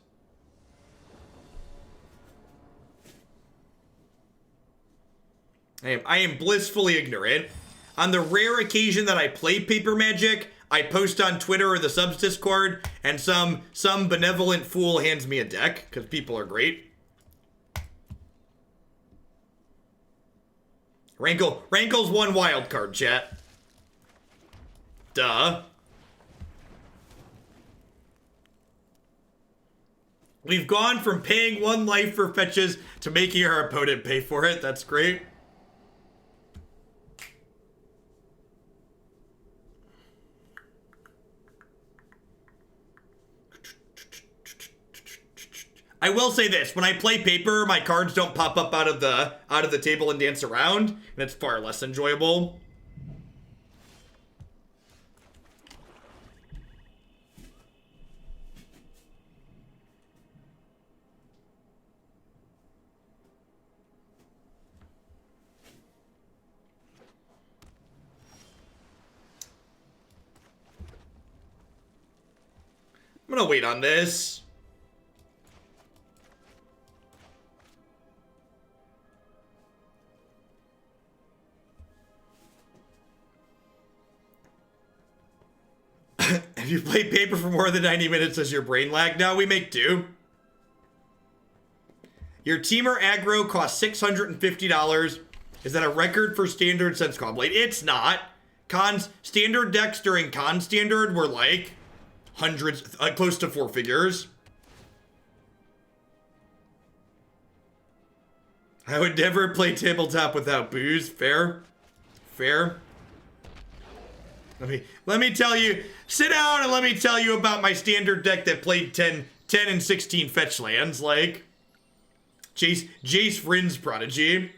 I am blissfully ignorant. On the rare occasion that I play paper magic, I post on Twitter or the subs Discord, and some benevolent fool hands me a deck, because people are great. Rankle's one wild card, chat. Duh. We've gone from paying 1 life for fetches to making our opponent pay for it. That's great. I will say this, when I play paper, my cards don't pop up out of the table and dance around, and it's far less enjoyable. I'm gonna wait on this. If you play Paper for more than 90 minutes, does your brain lag? No, we make do. Your Teamer aggro costs $650. Is that a record for standard since Caw-Blade? It's not. Standard decks during Con Standard were like hundreds, close to 4 figures. I would never play tabletop without booze. Fair. Fair. Let me tell you, sit down and let me tell you about my standard deck that played 10 and 16 fetch lands, like Jace Vryn's Prodigy.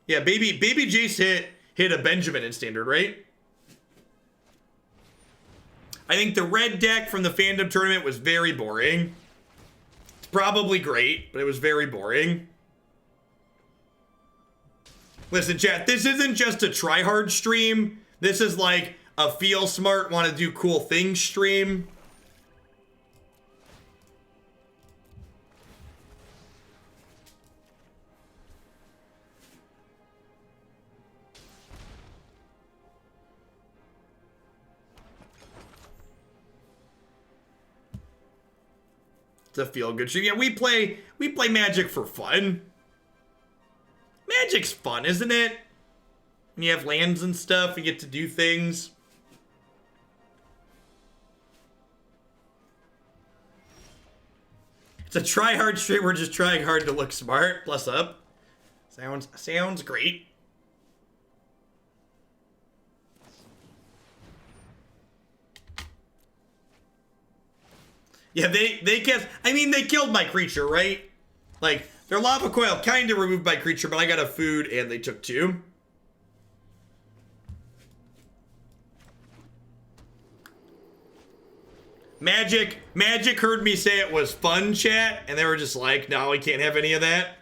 Yeah, baby Jace hit a Benjamin in standard, right? I think the red deck from the fandom tournament was very boring. It's probably great, but it was very boring. Listen, chat, this isn't just a try-hard stream. This is like a feel smart, want to do cool things stream. It's a feel-good stream. Yeah, we play Magic for fun. Magic's fun, isn't it? When you have lands and stuff, you get to do things. It's a try-hard stream. We're just trying hard to look smart. Bless up. Sounds great. Yeah, they kept. I mean, they killed my creature, right? Like, their Lava Coil kind of removed my creature, but I got a food and they took 2. Magic heard me say it was fun, chat, and they were just like, no, we can't have any of that.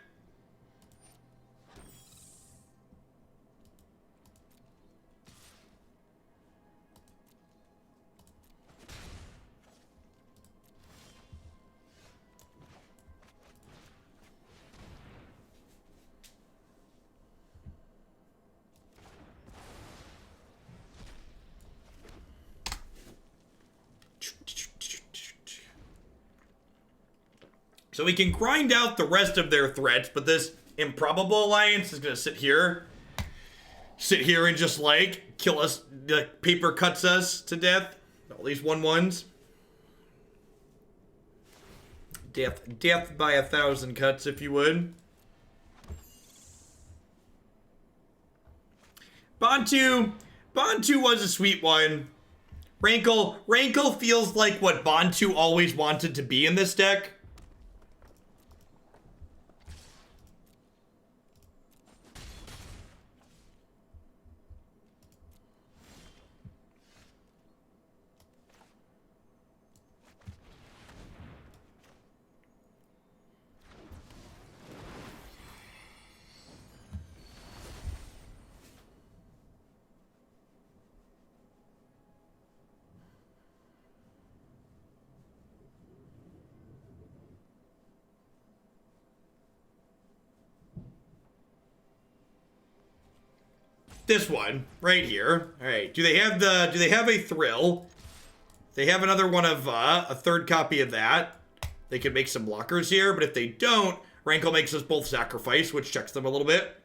So we can grind out the rest of their threats, but this improbable alliance is gonna sit here and just like kill us, like paper cuts us to death. All these 1/1s. Death by 1,000 cuts, if you would. Bontu was a sweet one. Rankle feels like what Bontu always wanted to be in this deck. This one right here. All right. Do they have a thrill? They have another one of a third copy of that. They could make some blockers here, but if they don't, Rankle makes us both sacrifice, which checks them a little bit.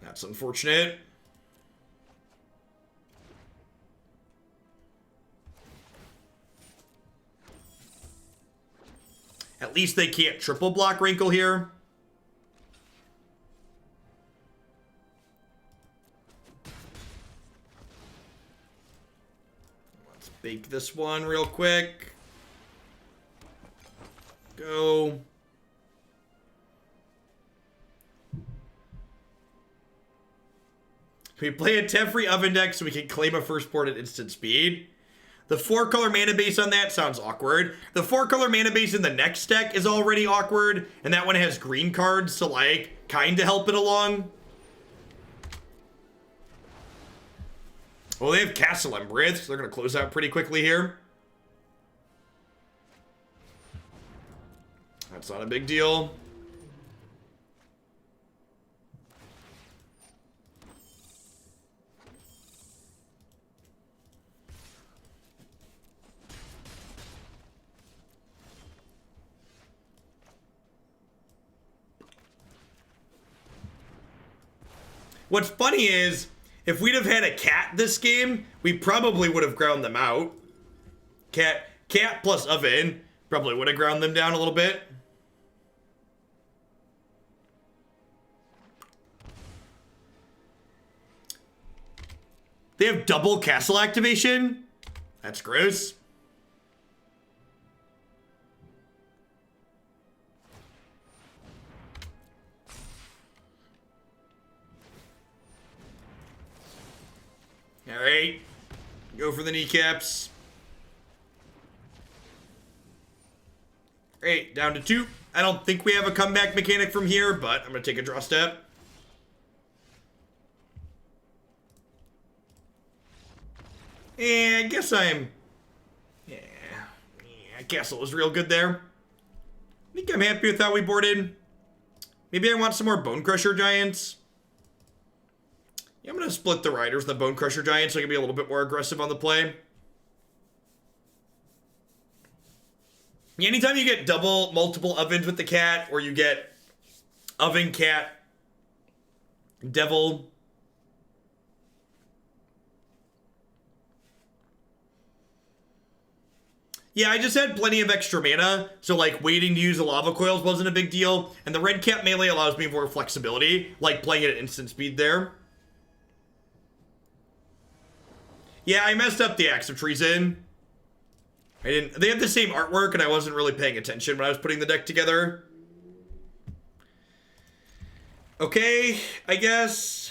That's unfortunate. At least they can't triple block Rankle here. Let's bake this one real quick. Go. We play a Teferi Oven deck so we can claim a Firstborn at instant speed. The 4-color mana base on that sounds awkward. The 4-color mana base in the next deck is already awkward, and that one has green cards to, like, kind of help it along. Well, they have Castle Embereth, so they're going to close out pretty quickly here. That's not a big deal. What's funny is, if we'd have had a cat this game, we probably would have ground them out. Cat plus oven probably would have ground them down a little bit. They have double castle activation? That's gross. All right, go for the kneecaps. Great, down to 2. I don't think we have a comeback mechanic from here, but I'm gonna take a draw step. And I guess I'm... Yeah, Castle was real good there. I think I'm happy with how we boarded. Maybe I want some more Bonecrusher Giants. Yeah, I'm going to split the Riders and the Bonecrusher Giant so I can be a little bit more aggressive on the play. Yeah, anytime you get multiple ovens with the cat, or you get oven, cat, devil... Yeah, I just had plenty of extra mana, so like waiting to use the Lava Coils wasn't a big deal, and the Redcap Melee allows me more flexibility, like playing it at instant speed there. Yeah, I messed up the Acts of Treason. They have the same artwork, and I wasn't really paying attention when I was putting the deck together. Okay, I guess...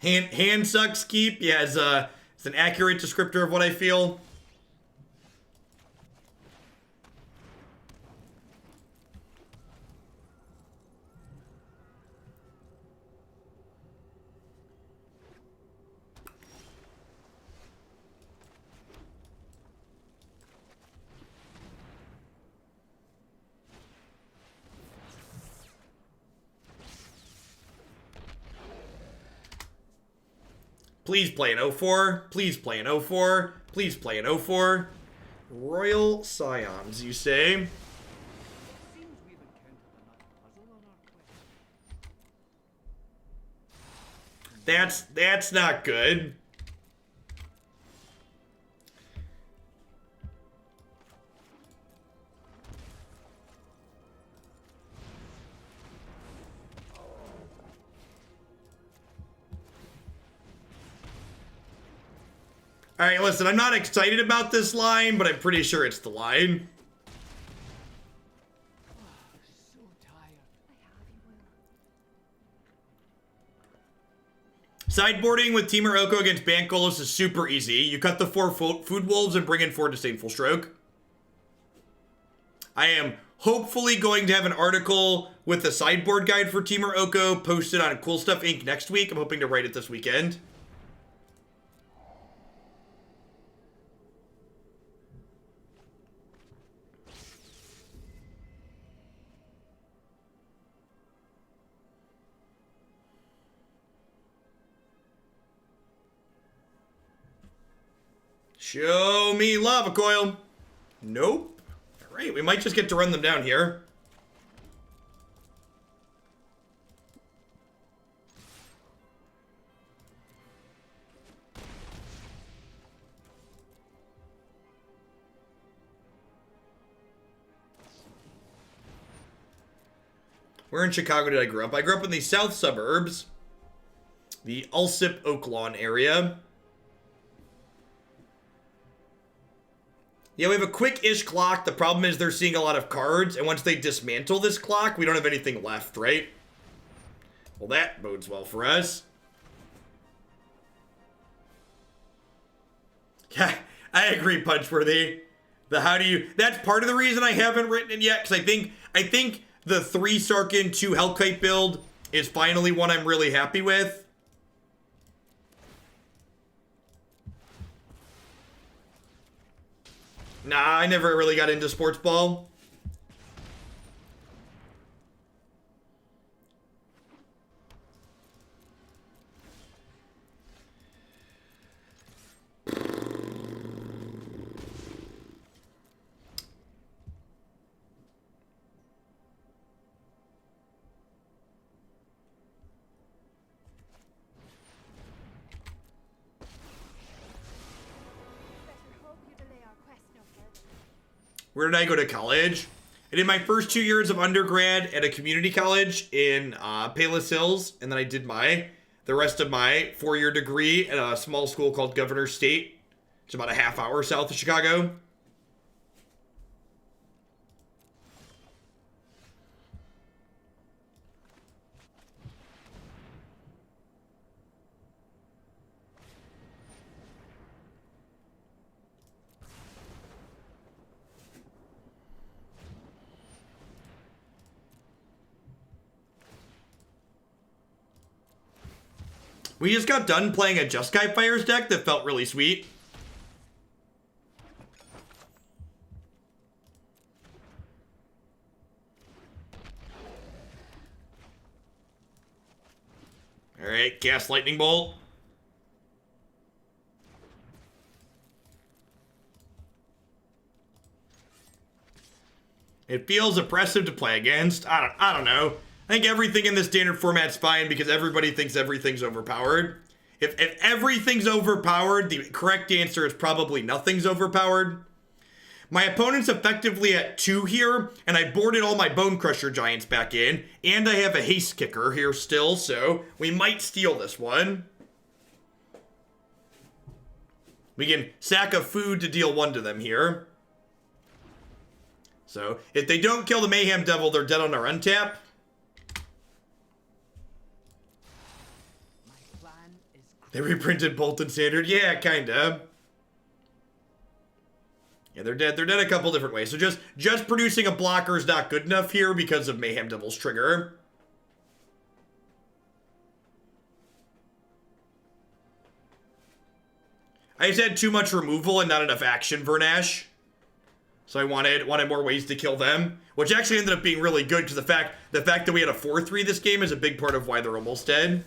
Hand sucks keep. Yeah, it's an accurate descriptor of what I feel. Please play an 04. Please play an 04. Please play an 04. Royal Scions, you say? That's not good. All right, listen, I'm not excited about this line, but I'm pretty sure it's the line. So tired. Sideboarding with Temur Oko against Bankolos is super easy. You cut the 4 Food Wolves and bring in 4 Disdainful Stroke. I am hopefully going to have an article with the sideboard guide for Temur Oko posted on Cool Stuff Inc. next week. I'm hoping to write it this weekend. Show me Lava Coil. Nope. All right, we might just get to run them down here. Where in Chicago did I grow up? I grew up in the south suburbs. The Alsip Oaklawn area. Yeah, we have a quick-ish clock. The problem is they're seeing a lot of cards, and once they dismantle this clock, we don't have anything left, right? Well, that bodes well for us. Yeah, I agree, Punchworthy. That's part of the reason I haven't written it yet, because I think the 3 Sarkin, 2 Hellkite build is finally one I'm really happy with. Nah, I never really got into sports ball. Where did I go to college? I did my first 2 years of undergrad at a community college in Palos Hills, and then I did the rest of my 4-year degree at a small school called Governor State. It's about a half hour south of Chicago. We just got done playing a Jeskai Fires deck that felt really sweet. Alright, Gas Lightning Bolt. It feels oppressive to play against. I don't know. I think everything in this standard format's fine because everybody thinks everything's overpowered. If everything's overpowered, the correct answer is probably nothing's overpowered. My opponent's effectively at 2 here, and I boarded all my Bonecrusher Giants back in, and I have a Haste Kicker here still, so we might steal this one. We can sack a food to deal 1 to them here. So, if they don't kill the Mayhem Devil, they're dead on our untap. They reprinted Bolton Standard? Yeah, kinda. Yeah, they're dead. They're dead a couple different ways. So just producing a blocker is not good enough here because of Mayhem Devil's trigger. I just had too much removal and not enough action for Nash. So I wanted more ways to kill them, which actually ended up being really good because the fact that we had a 4-3 this game is a big part of why they're almost dead.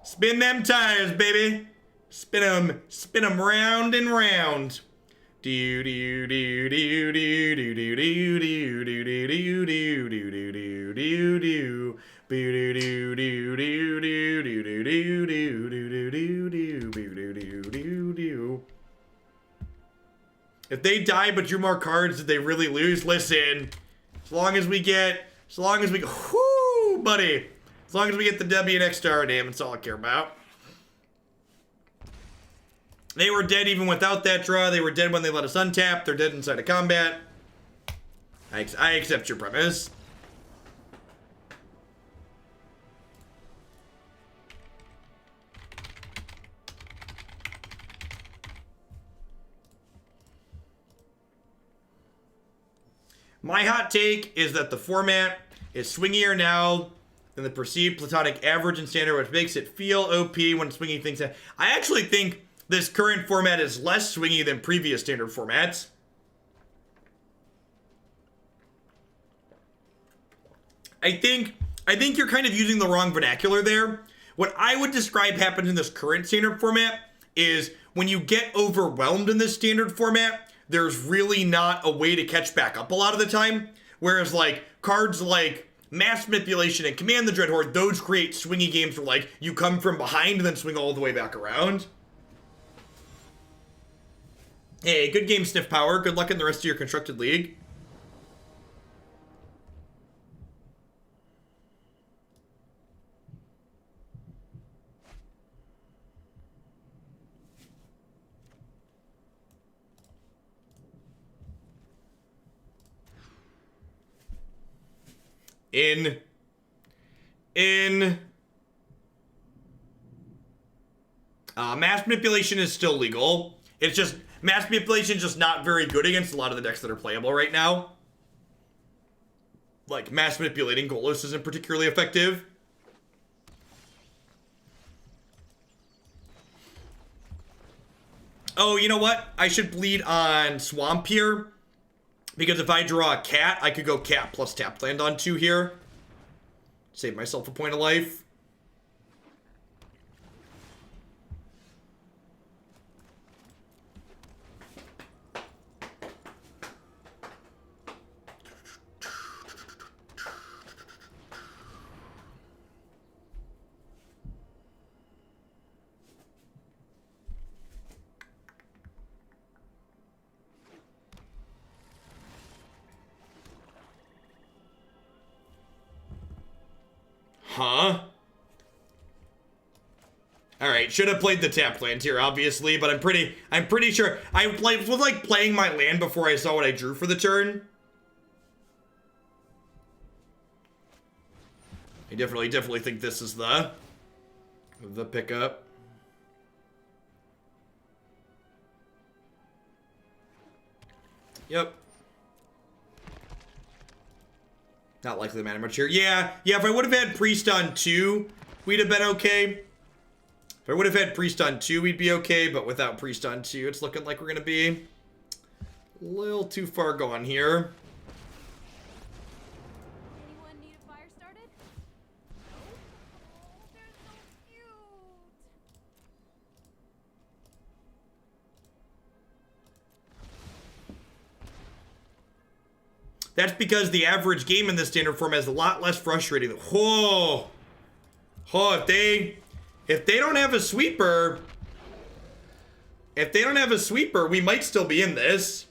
Spin them tires, baby. Spin them round and round. Do do do do do do do do do do do do do do do do do. Do do do do do do do do do do do do do do do. If they die but drew more cards, did they really lose? Listen, as long as we whoo, buddy. As long as we get the W next to our name, that's all I care about. They were dead even without that draw. They were dead when they let us untap. They're dead inside of combat. I accept your premise. My hot take is that the format is swingier now than the perceived platonic average in standard, which makes it feel OP when swinging things out. I actually think this current format is less swingy than previous standard formats. I think you're kind of using the wrong vernacular there. What I would describe happens in this current standard format is when you get overwhelmed in this standard format, there's really not a way to catch back up a lot of the time. Whereas like cards like Mass Manipulation and Command the Dreadhorde, those create swingy games where like you come from behind and then swing all the way back around. Hey, good game, Sniff Power. Good luck in the rest of your constructed league. Mass Manipulation is still legal. It's just, Mass Manipulation is just not very good against a lot of the decks that are playable right now. Like, Mass Manipulating Golos isn't particularly effective. Oh, you know what? I should bleed on Swamp here. Because if I draw a cat, I could go cat plus tap land on 2 here. Save myself a point of life. Huh? Alright, should have played the tap land here, obviously, but I'm pretty sure I was like playing my land before I saw what I drew for the turn. I definitely think this is the pickup. Yep. Not likely to matter much here. Yeah, if I would have had Priest on 2, we'd have been okay. If I would have had Priest on 2, we'd be okay, but without Priest on 2, it's looking like we're gonna be a little too far gone here. Anyone need a fire started? No? Oh, they're so cute. That's because the average game in this standard format is a lot less frustrating. Whoa! Oh, if they don't have a sweeper, we might still be in this.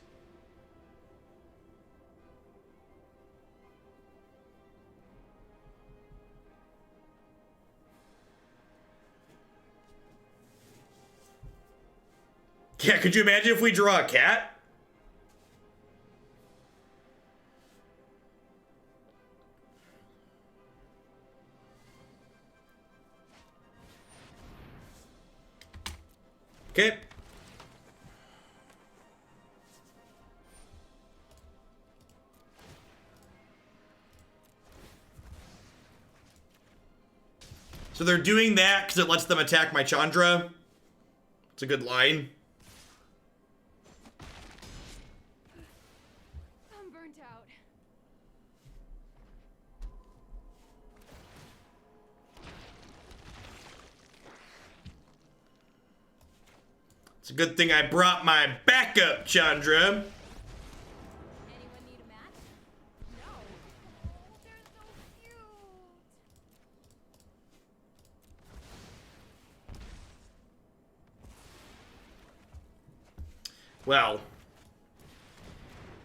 Yeah, could you imagine if we draw a cat? Okay. So they're doing that because it lets them attack my Chandra. It's a good line. I'm burnt out. It's a good thing I brought my backup, Chandra. Anyone need a match? No. Oh, they're so cute. Well,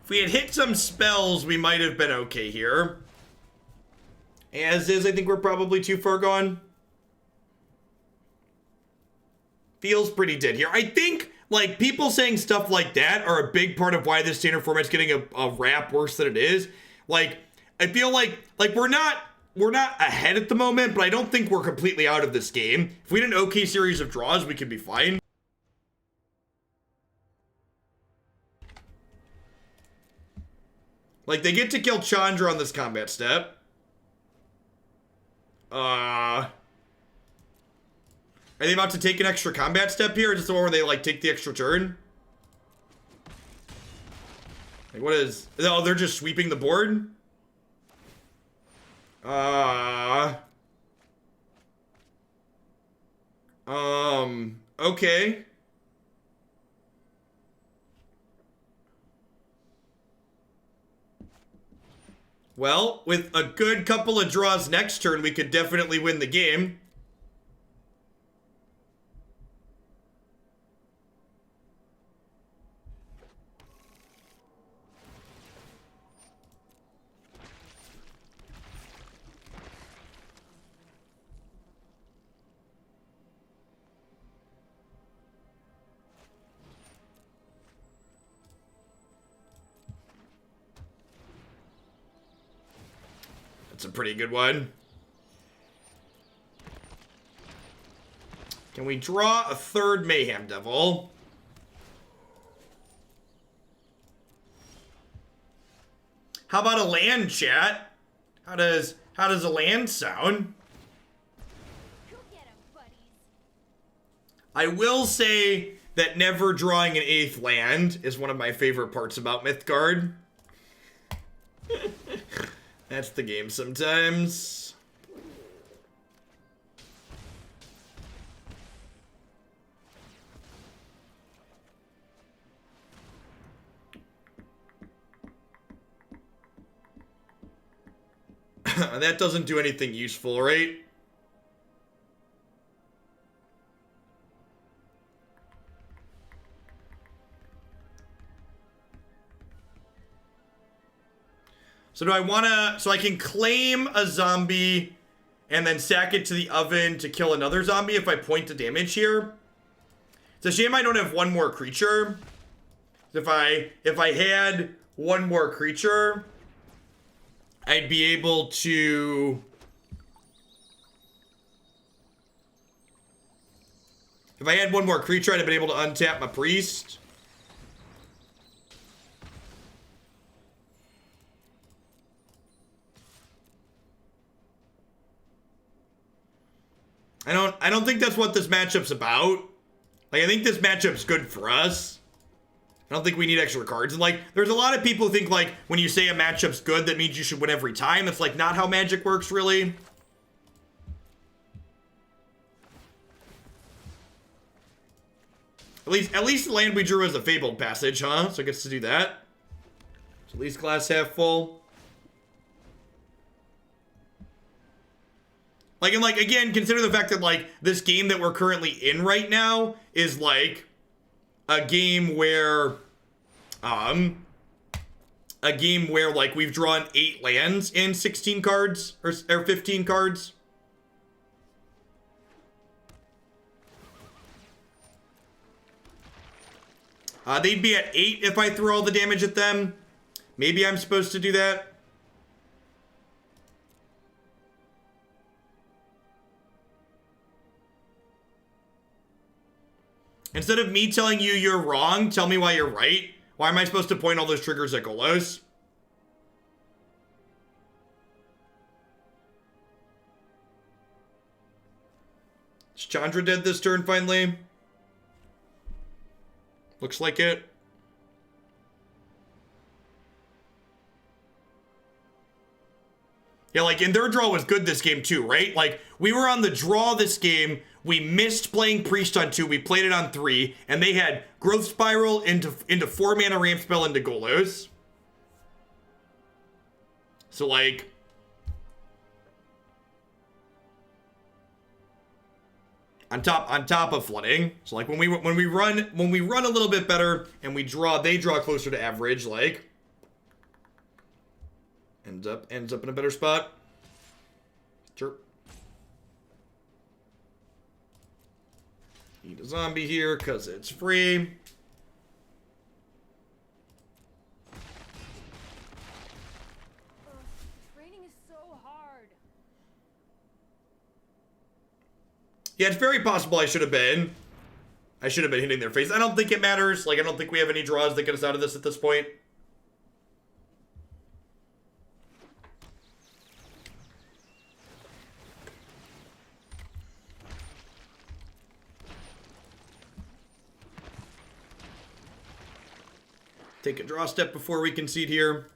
if we had hit some spells, we might have been okay here. As is, I think we're probably too far gone. Feels pretty dead here. I think, like, people saying stuff like that are a big part of why this standard format's getting a rap worse than it is. Like, I feel like we're not ahead at the moment, but I don't think we're completely out of this game. If we had an okay series of draws, we could be fine. Like, they get to kill Chandra on this combat step. Are they about to take an extra combat step here? Or just the one where they, like, take the extra turn? Like, what is... Oh, they're just sweeping the board? Okay. Well, with a good couple of draws next turn, we could definitely win the game. That's a pretty good one. Can we draw a third Mayhem Devil? How about a land, chat? How does a land sound? Go get 'em, buddies. I will say that never drawing an 8th land is one of my favorite parts about Mythgard. That's the game sometimes. That doesn't do anything useful, right? So do I want to... So I can claim a zombie and then sack it to the oven to kill another zombie if I point to damage here. It's a shame I don't have one more creature. If I had one more creature, I'd be able to... If I had one more creature, I'd have been able to untap my priest. I don't think that's what this matchup's about. Like, I think this matchup's good for us. I don't think we need extra cards. And, like, there's a lot of people who think, like, when you say a matchup's good, that means you should win every time. It's, like, not how Magic works, really. At least the land we drew is a Fabled Passage, huh? So it gets to do that. So at least glass half full. Like, and, like, again, consider the fact that, like, this game that we're currently in right now is, like, a game where, like, we've drawn 8 lands in 16 cards, or 15 cards. They'd be at 8 if I threw all the damage at them. Maybe I'm supposed to do that. Instead of me telling you you're wrong, tell me why you're right. Why am I supposed to point all those triggers at Golos? Is Chandra dead this turn finally? Looks like it. Yeah, like, and their draw was good this game too, right? Like, we were on the draw this game. We missed playing Priest on 2. We played it on 3. And they had Growth Spiral into 4 mana ramp spell into Golos. So, like... On top of flooding. So, like, when we run a little bit better and they draw closer to average, like... Ends up in a better spot. Sure. Eat a zombie here because it's free. Training is so hard. Yeah, it's very possible I should have been hitting their face. I don't think it matters. Like, I don't think we have any draws that get us out of this at this point. Take a draw step before we concede here.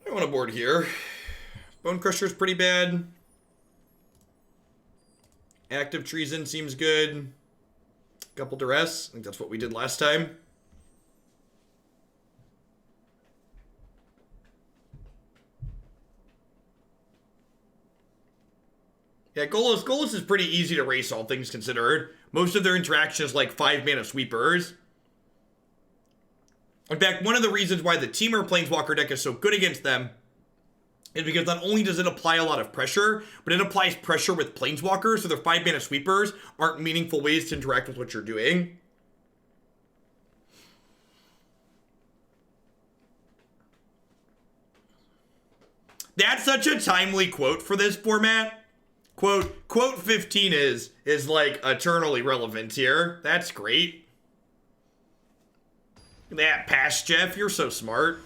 I want a board here. Bonecrusher's pretty bad. Act of Treason seems good. Couple Duress. I think that's what we did last time. Yeah, Golos is pretty easy to race, all things considered. Most of their interactions like 5 mana sweepers. In fact, one of the reasons why the Teamer Planeswalker deck is so good against them is because not only does it apply a lot of pressure, but it applies pressure with Planeswalkers, so their 5 mana sweepers aren't meaningful ways to interact with what you're doing. That's such a timely quote for this format. Quote 15 is like eternally relevant here. That's great. Look at that, Pass Jeff, you're so smart.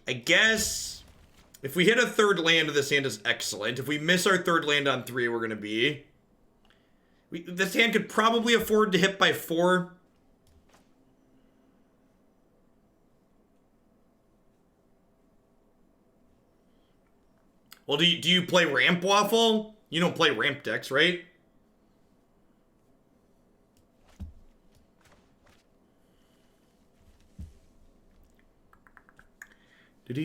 I guess If we hit a third land, this hand is excellent. If we miss our third land on 3, we're going to be... this hand could probably afford to hit by 4. Well, do you play Ramp Waffle? You don't play Ramp decks, right? We're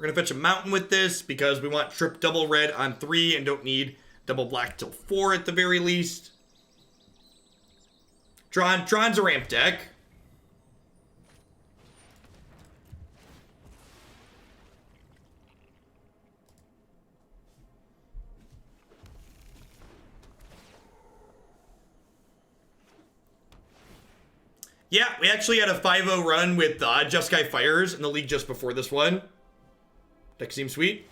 gonna fetch a mountain with this because we want trip double red on 3 and don't need double black till 4 at the very least. Tron's a ramp deck. Yeah, we actually had a 5-0 run with Just Guy Fires in the league just before this one. Deck seems sweet.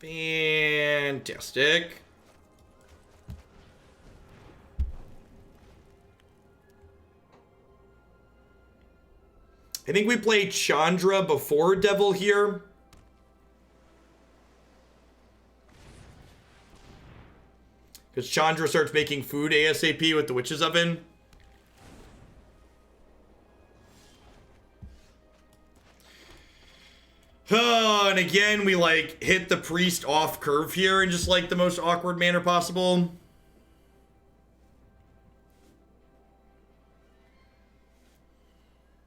Fantastic. I think we played Chandra before Devil here. Because Chandra starts making food ASAP with the Witch's Oven. Oh, and again, we, like, hit the priest off curve here in just, like, the most awkward manner possible.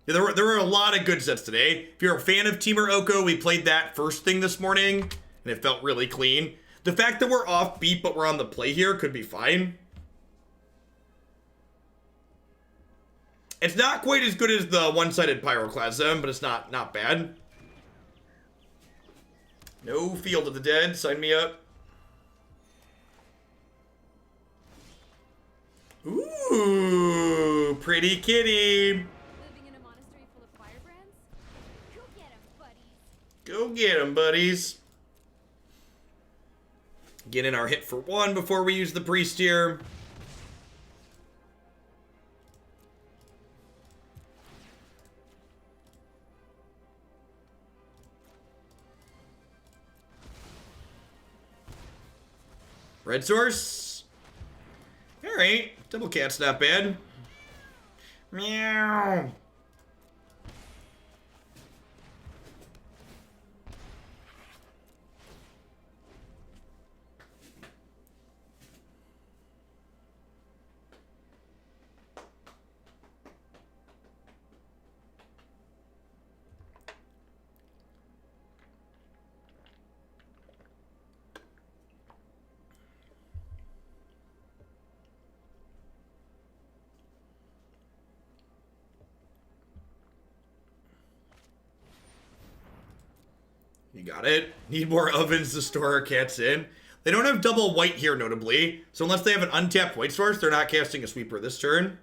Yeah, there were a lot of good sets today. If you're a fan of Teamer Oko, we played that first thing this morning, and it felt really clean. The fact that we're off beat, but we're on the play here could be fine. It's not quite as good as the one-sided Pyroclasm, but it's not bad. No Field of the Dead. Sign me up. Ooh, pretty kitty. Living in a monastery full of firebrands? Go get 'em, buddies. Go get 'em, buddies. Get in our hit for 1 before we use the priest here. Red source. Alright. Double cat's not bad. Meow. You got it. Need more ovens to store our cats in. They don't have double white here, notably. So unless they have an untapped white source, they're not casting a sweeper this turn.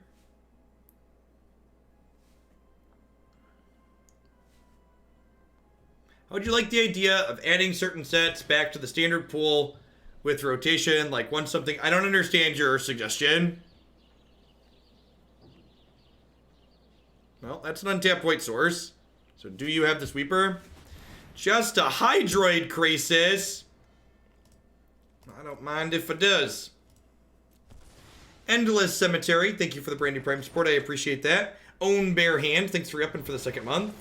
How would you like the idea of adding certain sets back to the standard pool with rotation? Like one something... I don't understand your suggestion. Well, that's an untapped white source. So do you have the sweeper? Just a Hydroid Crisis. I don't mind if it does. Endless Cemetery. Thank you for the brand new Prime support. I appreciate that. Own Bare Hand. Thanks for upping for the 2nd month.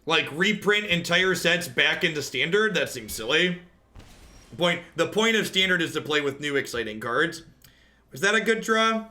Like, reprint entire sets back into Standard? That seems silly. The point of Standard is to play with new exciting cards. Was that a good draw?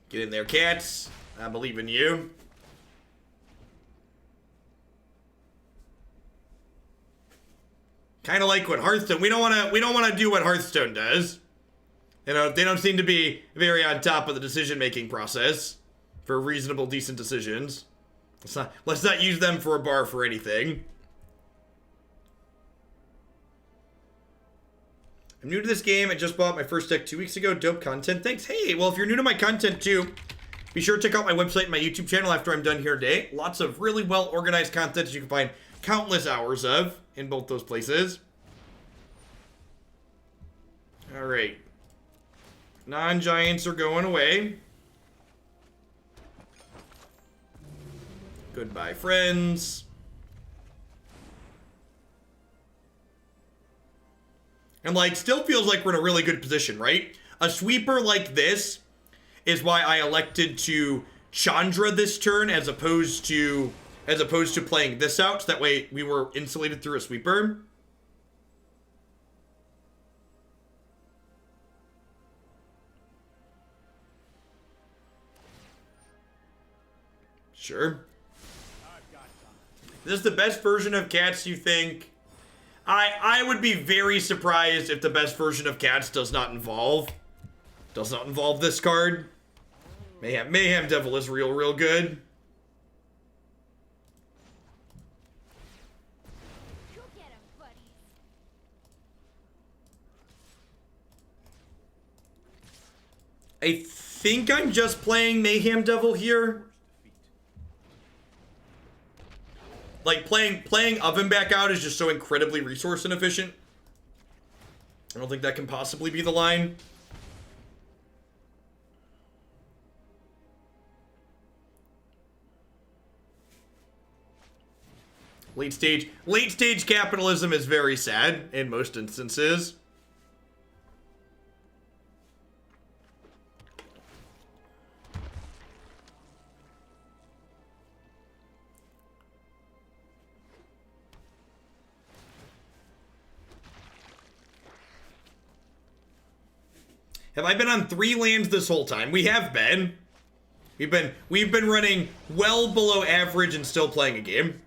Get in there, cats. I believe in you. Kind of like what Hearthstone. We don't want to do what Hearthstone does. You know, they don't seem to be very on top of the decision-making process. for reasonable, decent decisions. Let's not use them for a bar for anything. I'm new to this game. I just bought my first deck 2 weeks ago. Dope content. Thanks. Hey, well, if you're new to my content too, be sure to check out my website and my YouTube channel after I'm done here today. Lots of really well-organized content that you can find countless hours of in both those places. All right. Non-giants are going away. Goodbye, friends. And, like, still feels like we're in a really good position, right? A sweeper like this is why I elected to Chandra this turn as opposed to playing this out. So that way we were insulated through a sweeper. Sure. Is this the best version of Cats, you think? I would be very surprised if the best version of Cats does not involve this card. Mayhem Devil is real good. Go get him, buddies. I think I'm just playing Mayhem Devil here. Like, playing Oven back out is just so incredibly resource inefficient. I don't think that can possibly be the line. Late stage capitalism is very sad in most instances. Have I been on 3 lands this whole time? We have been. We've been running well below average and still playing a game.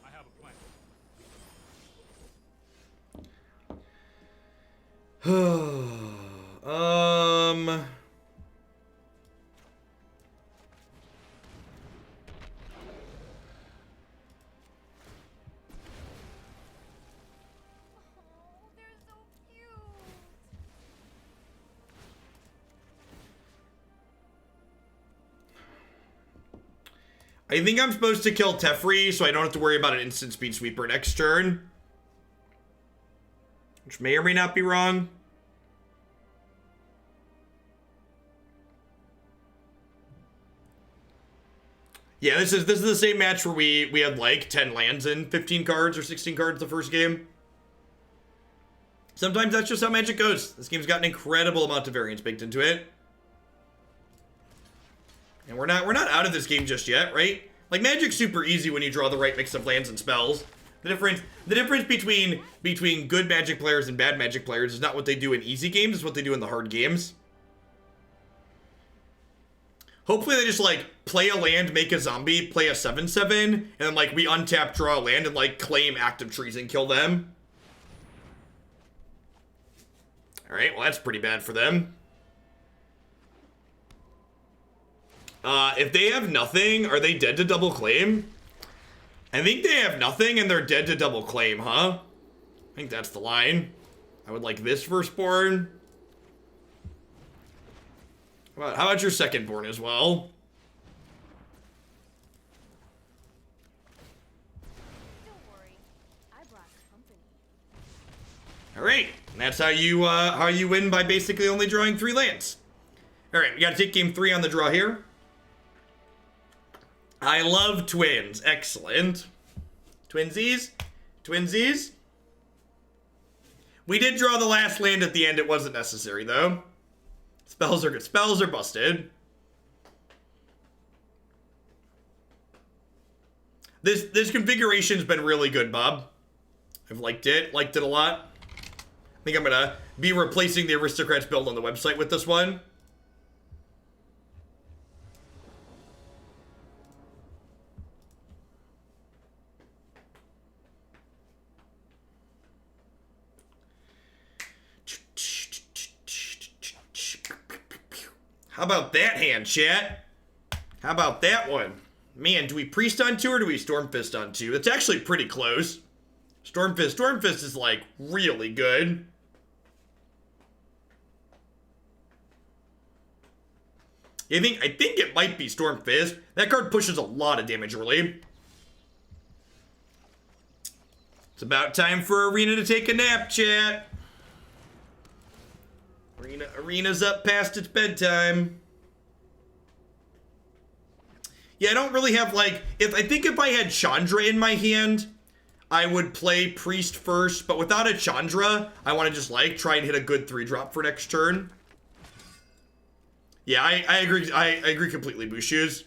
I have a plan. Oh, they're so cute. I think I'm supposed to kill Teferi, so I don't have to worry about an instant speed sweeper next turn. Which may or may not be wrong. Yeah, this is the same match where we had like 10 lands in 15 cards or 16 cards the first game. Sometimes that's just how Magic goes. This game's got an incredible amount of variance baked into it. And we're not out of this game just yet, right? Like, Magic's super easy when you draw the right mix of lands and spells. The difference between good Magic players and bad Magic players is not what they do in easy games, it's what they do in the hard games. Hopefully they just, like, play a land, make a zombie, play a 7/7, and then, like, we untap, draw a land, and, like, claim Act of Treason, kill them. Alright, well, that's pretty bad for them. If they have nothing, are they dead to double claim? I think they have nothing and they're dead to double claim, huh? I think that's the line. I would like this firstborn. How about your secondborn as well? Don't worry, I brought company. Alright, and that's how you win by basically only drawing 3 lands. Alright, we gotta take game 3 on the draw here. I love twins. Excellent. Twinsies? Twinsies? We did draw the last land at the end. It wasn't necessary, though. Spells are good. Spells are busted. This configuration's been really good, Bob. I've liked it. Liked it a lot. I think I'm gonna be replacing the Aristocrats build on the website with this one. How about that hand, chat? How about that one? Man, do we Priest on 2 or do we Stormfist on 2? It's actually pretty close. Stormfist is like really good. I think it might be Stormfist. That card pushes a lot of damage early. It's about time for Arena to take a nap, chat. Arena's up past its bedtime. Yeah, I don't really have like, I think if I had Chandra in my hand, I would play Priest first, but without a Chandra, I want to just like try and hit a good 3-drop for next turn. Yeah, I agree. I agree completely, Bushies.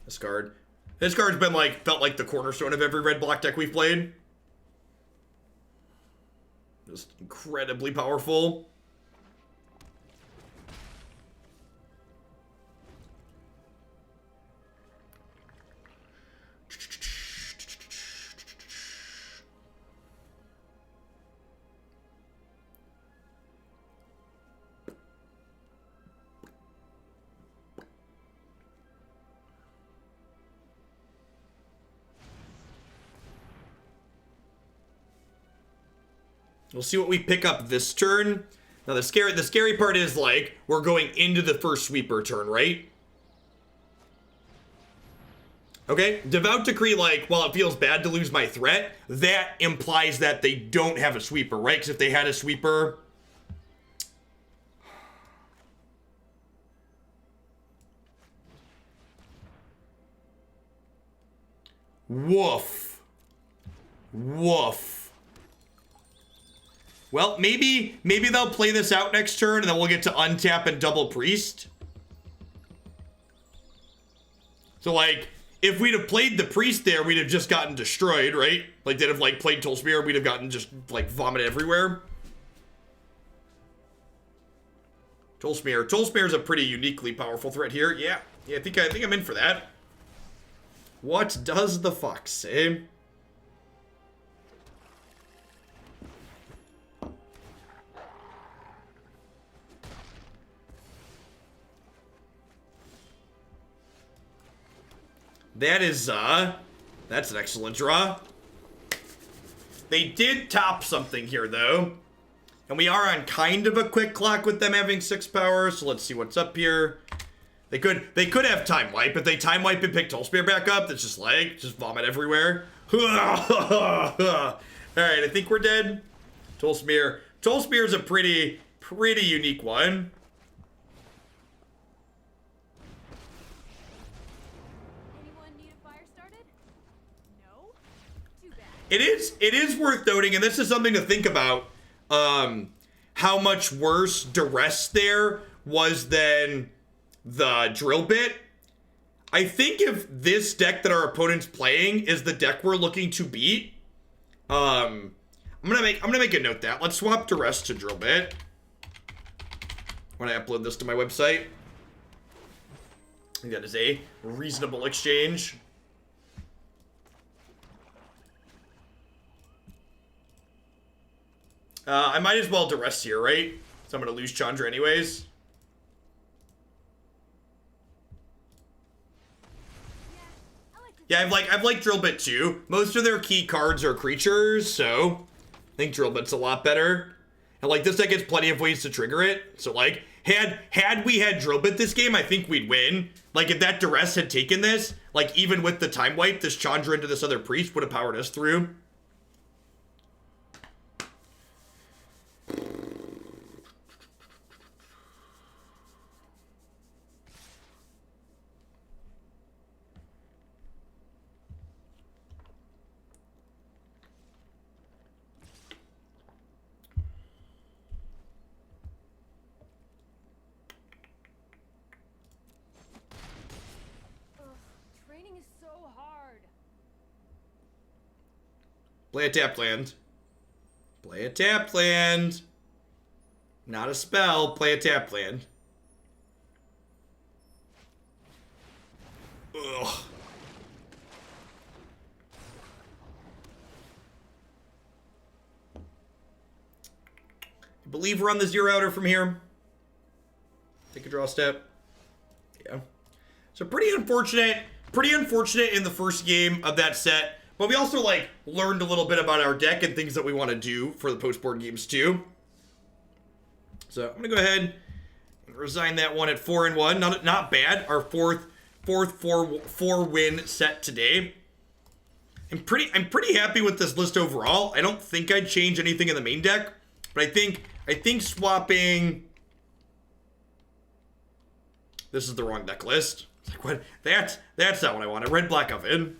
This card's been like, felt like the cornerstone of every red black deck we've played. Just incredibly powerful. We'll see what we pick up this turn. Now the scary part is like we're going into the first sweeper turn, right? Okay, Devout Decree, like, while it feels bad to lose my threat, that implies that they don't have a sweeper, right? Because if they had a sweeper... Woof. Woof. Well, maybe they'll play this out next turn, and then we'll get to untap and double Priest. So, like, if we'd have played the Priest there, we'd have just gotten destroyed, right? Like, they'd have, like, played Tolspear, we'd have gotten just, like, vomit everywhere. Tolspear's a pretty uniquely powerful threat here. Yeah, I think I'm in for that. What does the fox say? That is, that's an excellent draw. They did top something here, though. And we are on kind of a quick clock with them having 6 power, so let's see what's up here. They could have Time Wipe, but they Time Wipe and pick Tolspear back up. That's just like, just vomit everywhere. Alright, I think we're dead. Tolspear is a pretty unique one. It is worth noting, and this is something to think about, how much worse Duress there was than the Drill Bit. I think if this deck that our opponent's playing is the deck we're looking to beat, I'm gonna make a note that. Let's swap Duress to Drill Bit when I upload this to my website. I think that is a reasonable exchange. I might as well Duress here, right? So I'm gonna lose Chandra anyways. Yeah, I've liked Drill Bit too. Most of their key cards are creatures, so I think Drill Bit's a lot better. And like this deck has plenty of ways to trigger it. So like had we had Drill Bit this game, I think we'd win. Like if that Duress had taken this, like even with the Time Wipe, this Chandra into this other Priest would have powered us through. Play a tap land. Play a tap land. Not a spell. Play a tap land. Ugh. I believe we're on the 0-outer from here. Take a draw step. Yeah. So pretty unfortunate in the first game of that set. But we also, like, learned a little bit about our deck and things that we want to do for the post-board games, too. So I'm going to go ahead and resign that one at 4-1. Not bad. Our fourth 4-win set today. I'm pretty happy with this list overall. I don't think I'd change anything in the main deck. But I think swapping... This is the wrong deck list. It's like, what? That's not what I wanted. Red Black Oven.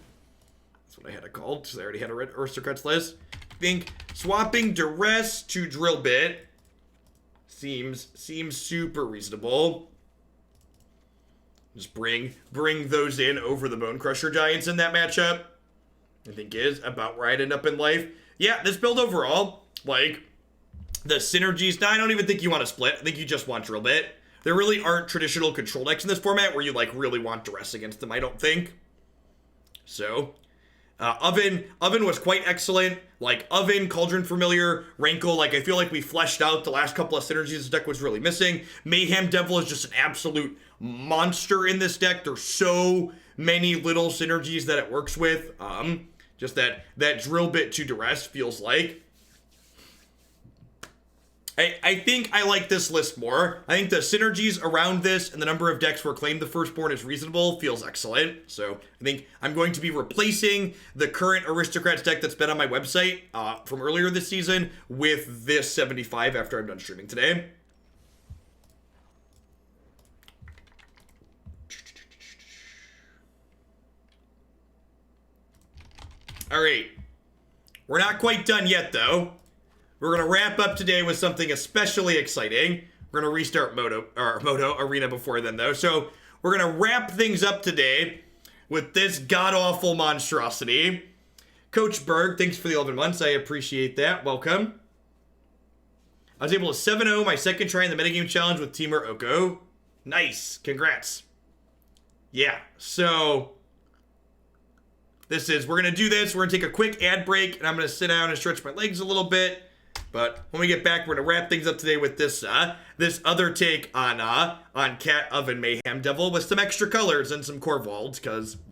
That's what I had it called, because I already had a Red Aristocrats list. I think swapping Duress to Drill Bit seems super reasonable. Just bring those in over the Bonecrusher Giants in that matchup. I think is about where I'd end up in life. Yeah, this build overall, like, the synergies. Now, I don't even think you want to split. I think you just want Drill Bit. There really aren't traditional control decks in this format where you, like, really want Duress against them, I don't think. So, Oven was quite excellent. Like, Oven, Cauldron Familiar, Rankle, like, I feel like we fleshed out the last couple of synergies this deck was really missing. Mayhem Devil is just an absolute monster in this deck. There's so many little synergies that it works with. Just that Drill Bit to Duress feels like. I think I like this list more. I think the synergies around this and the number of decks where Claim the Firstborn is reasonable feels excellent. So I think I'm going to be replacing the current Aristocrats deck that's been on my website from earlier this season with this 75 after I'm done streaming today. All right. We're not quite done yet, though. We're going to wrap up today with something especially exciting. We're going to restart Moto Arena before then, though. So we're going to wrap things up today with this god-awful monstrosity. Coach Berg, thanks for the 11 months. I appreciate that. Welcome. I was able to 7-0 my second try in the metagame challenge with Teamer Oko. Nice. Congrats. Yeah, so... we're going to do this. We're going to take a quick ad break, and I'm going to sit down and stretch my legs a little bit. But when we get back, we're going to wrap things up today with this other take on Cat Oven Mayhem Devil with some extra colors and some Corvalds, because why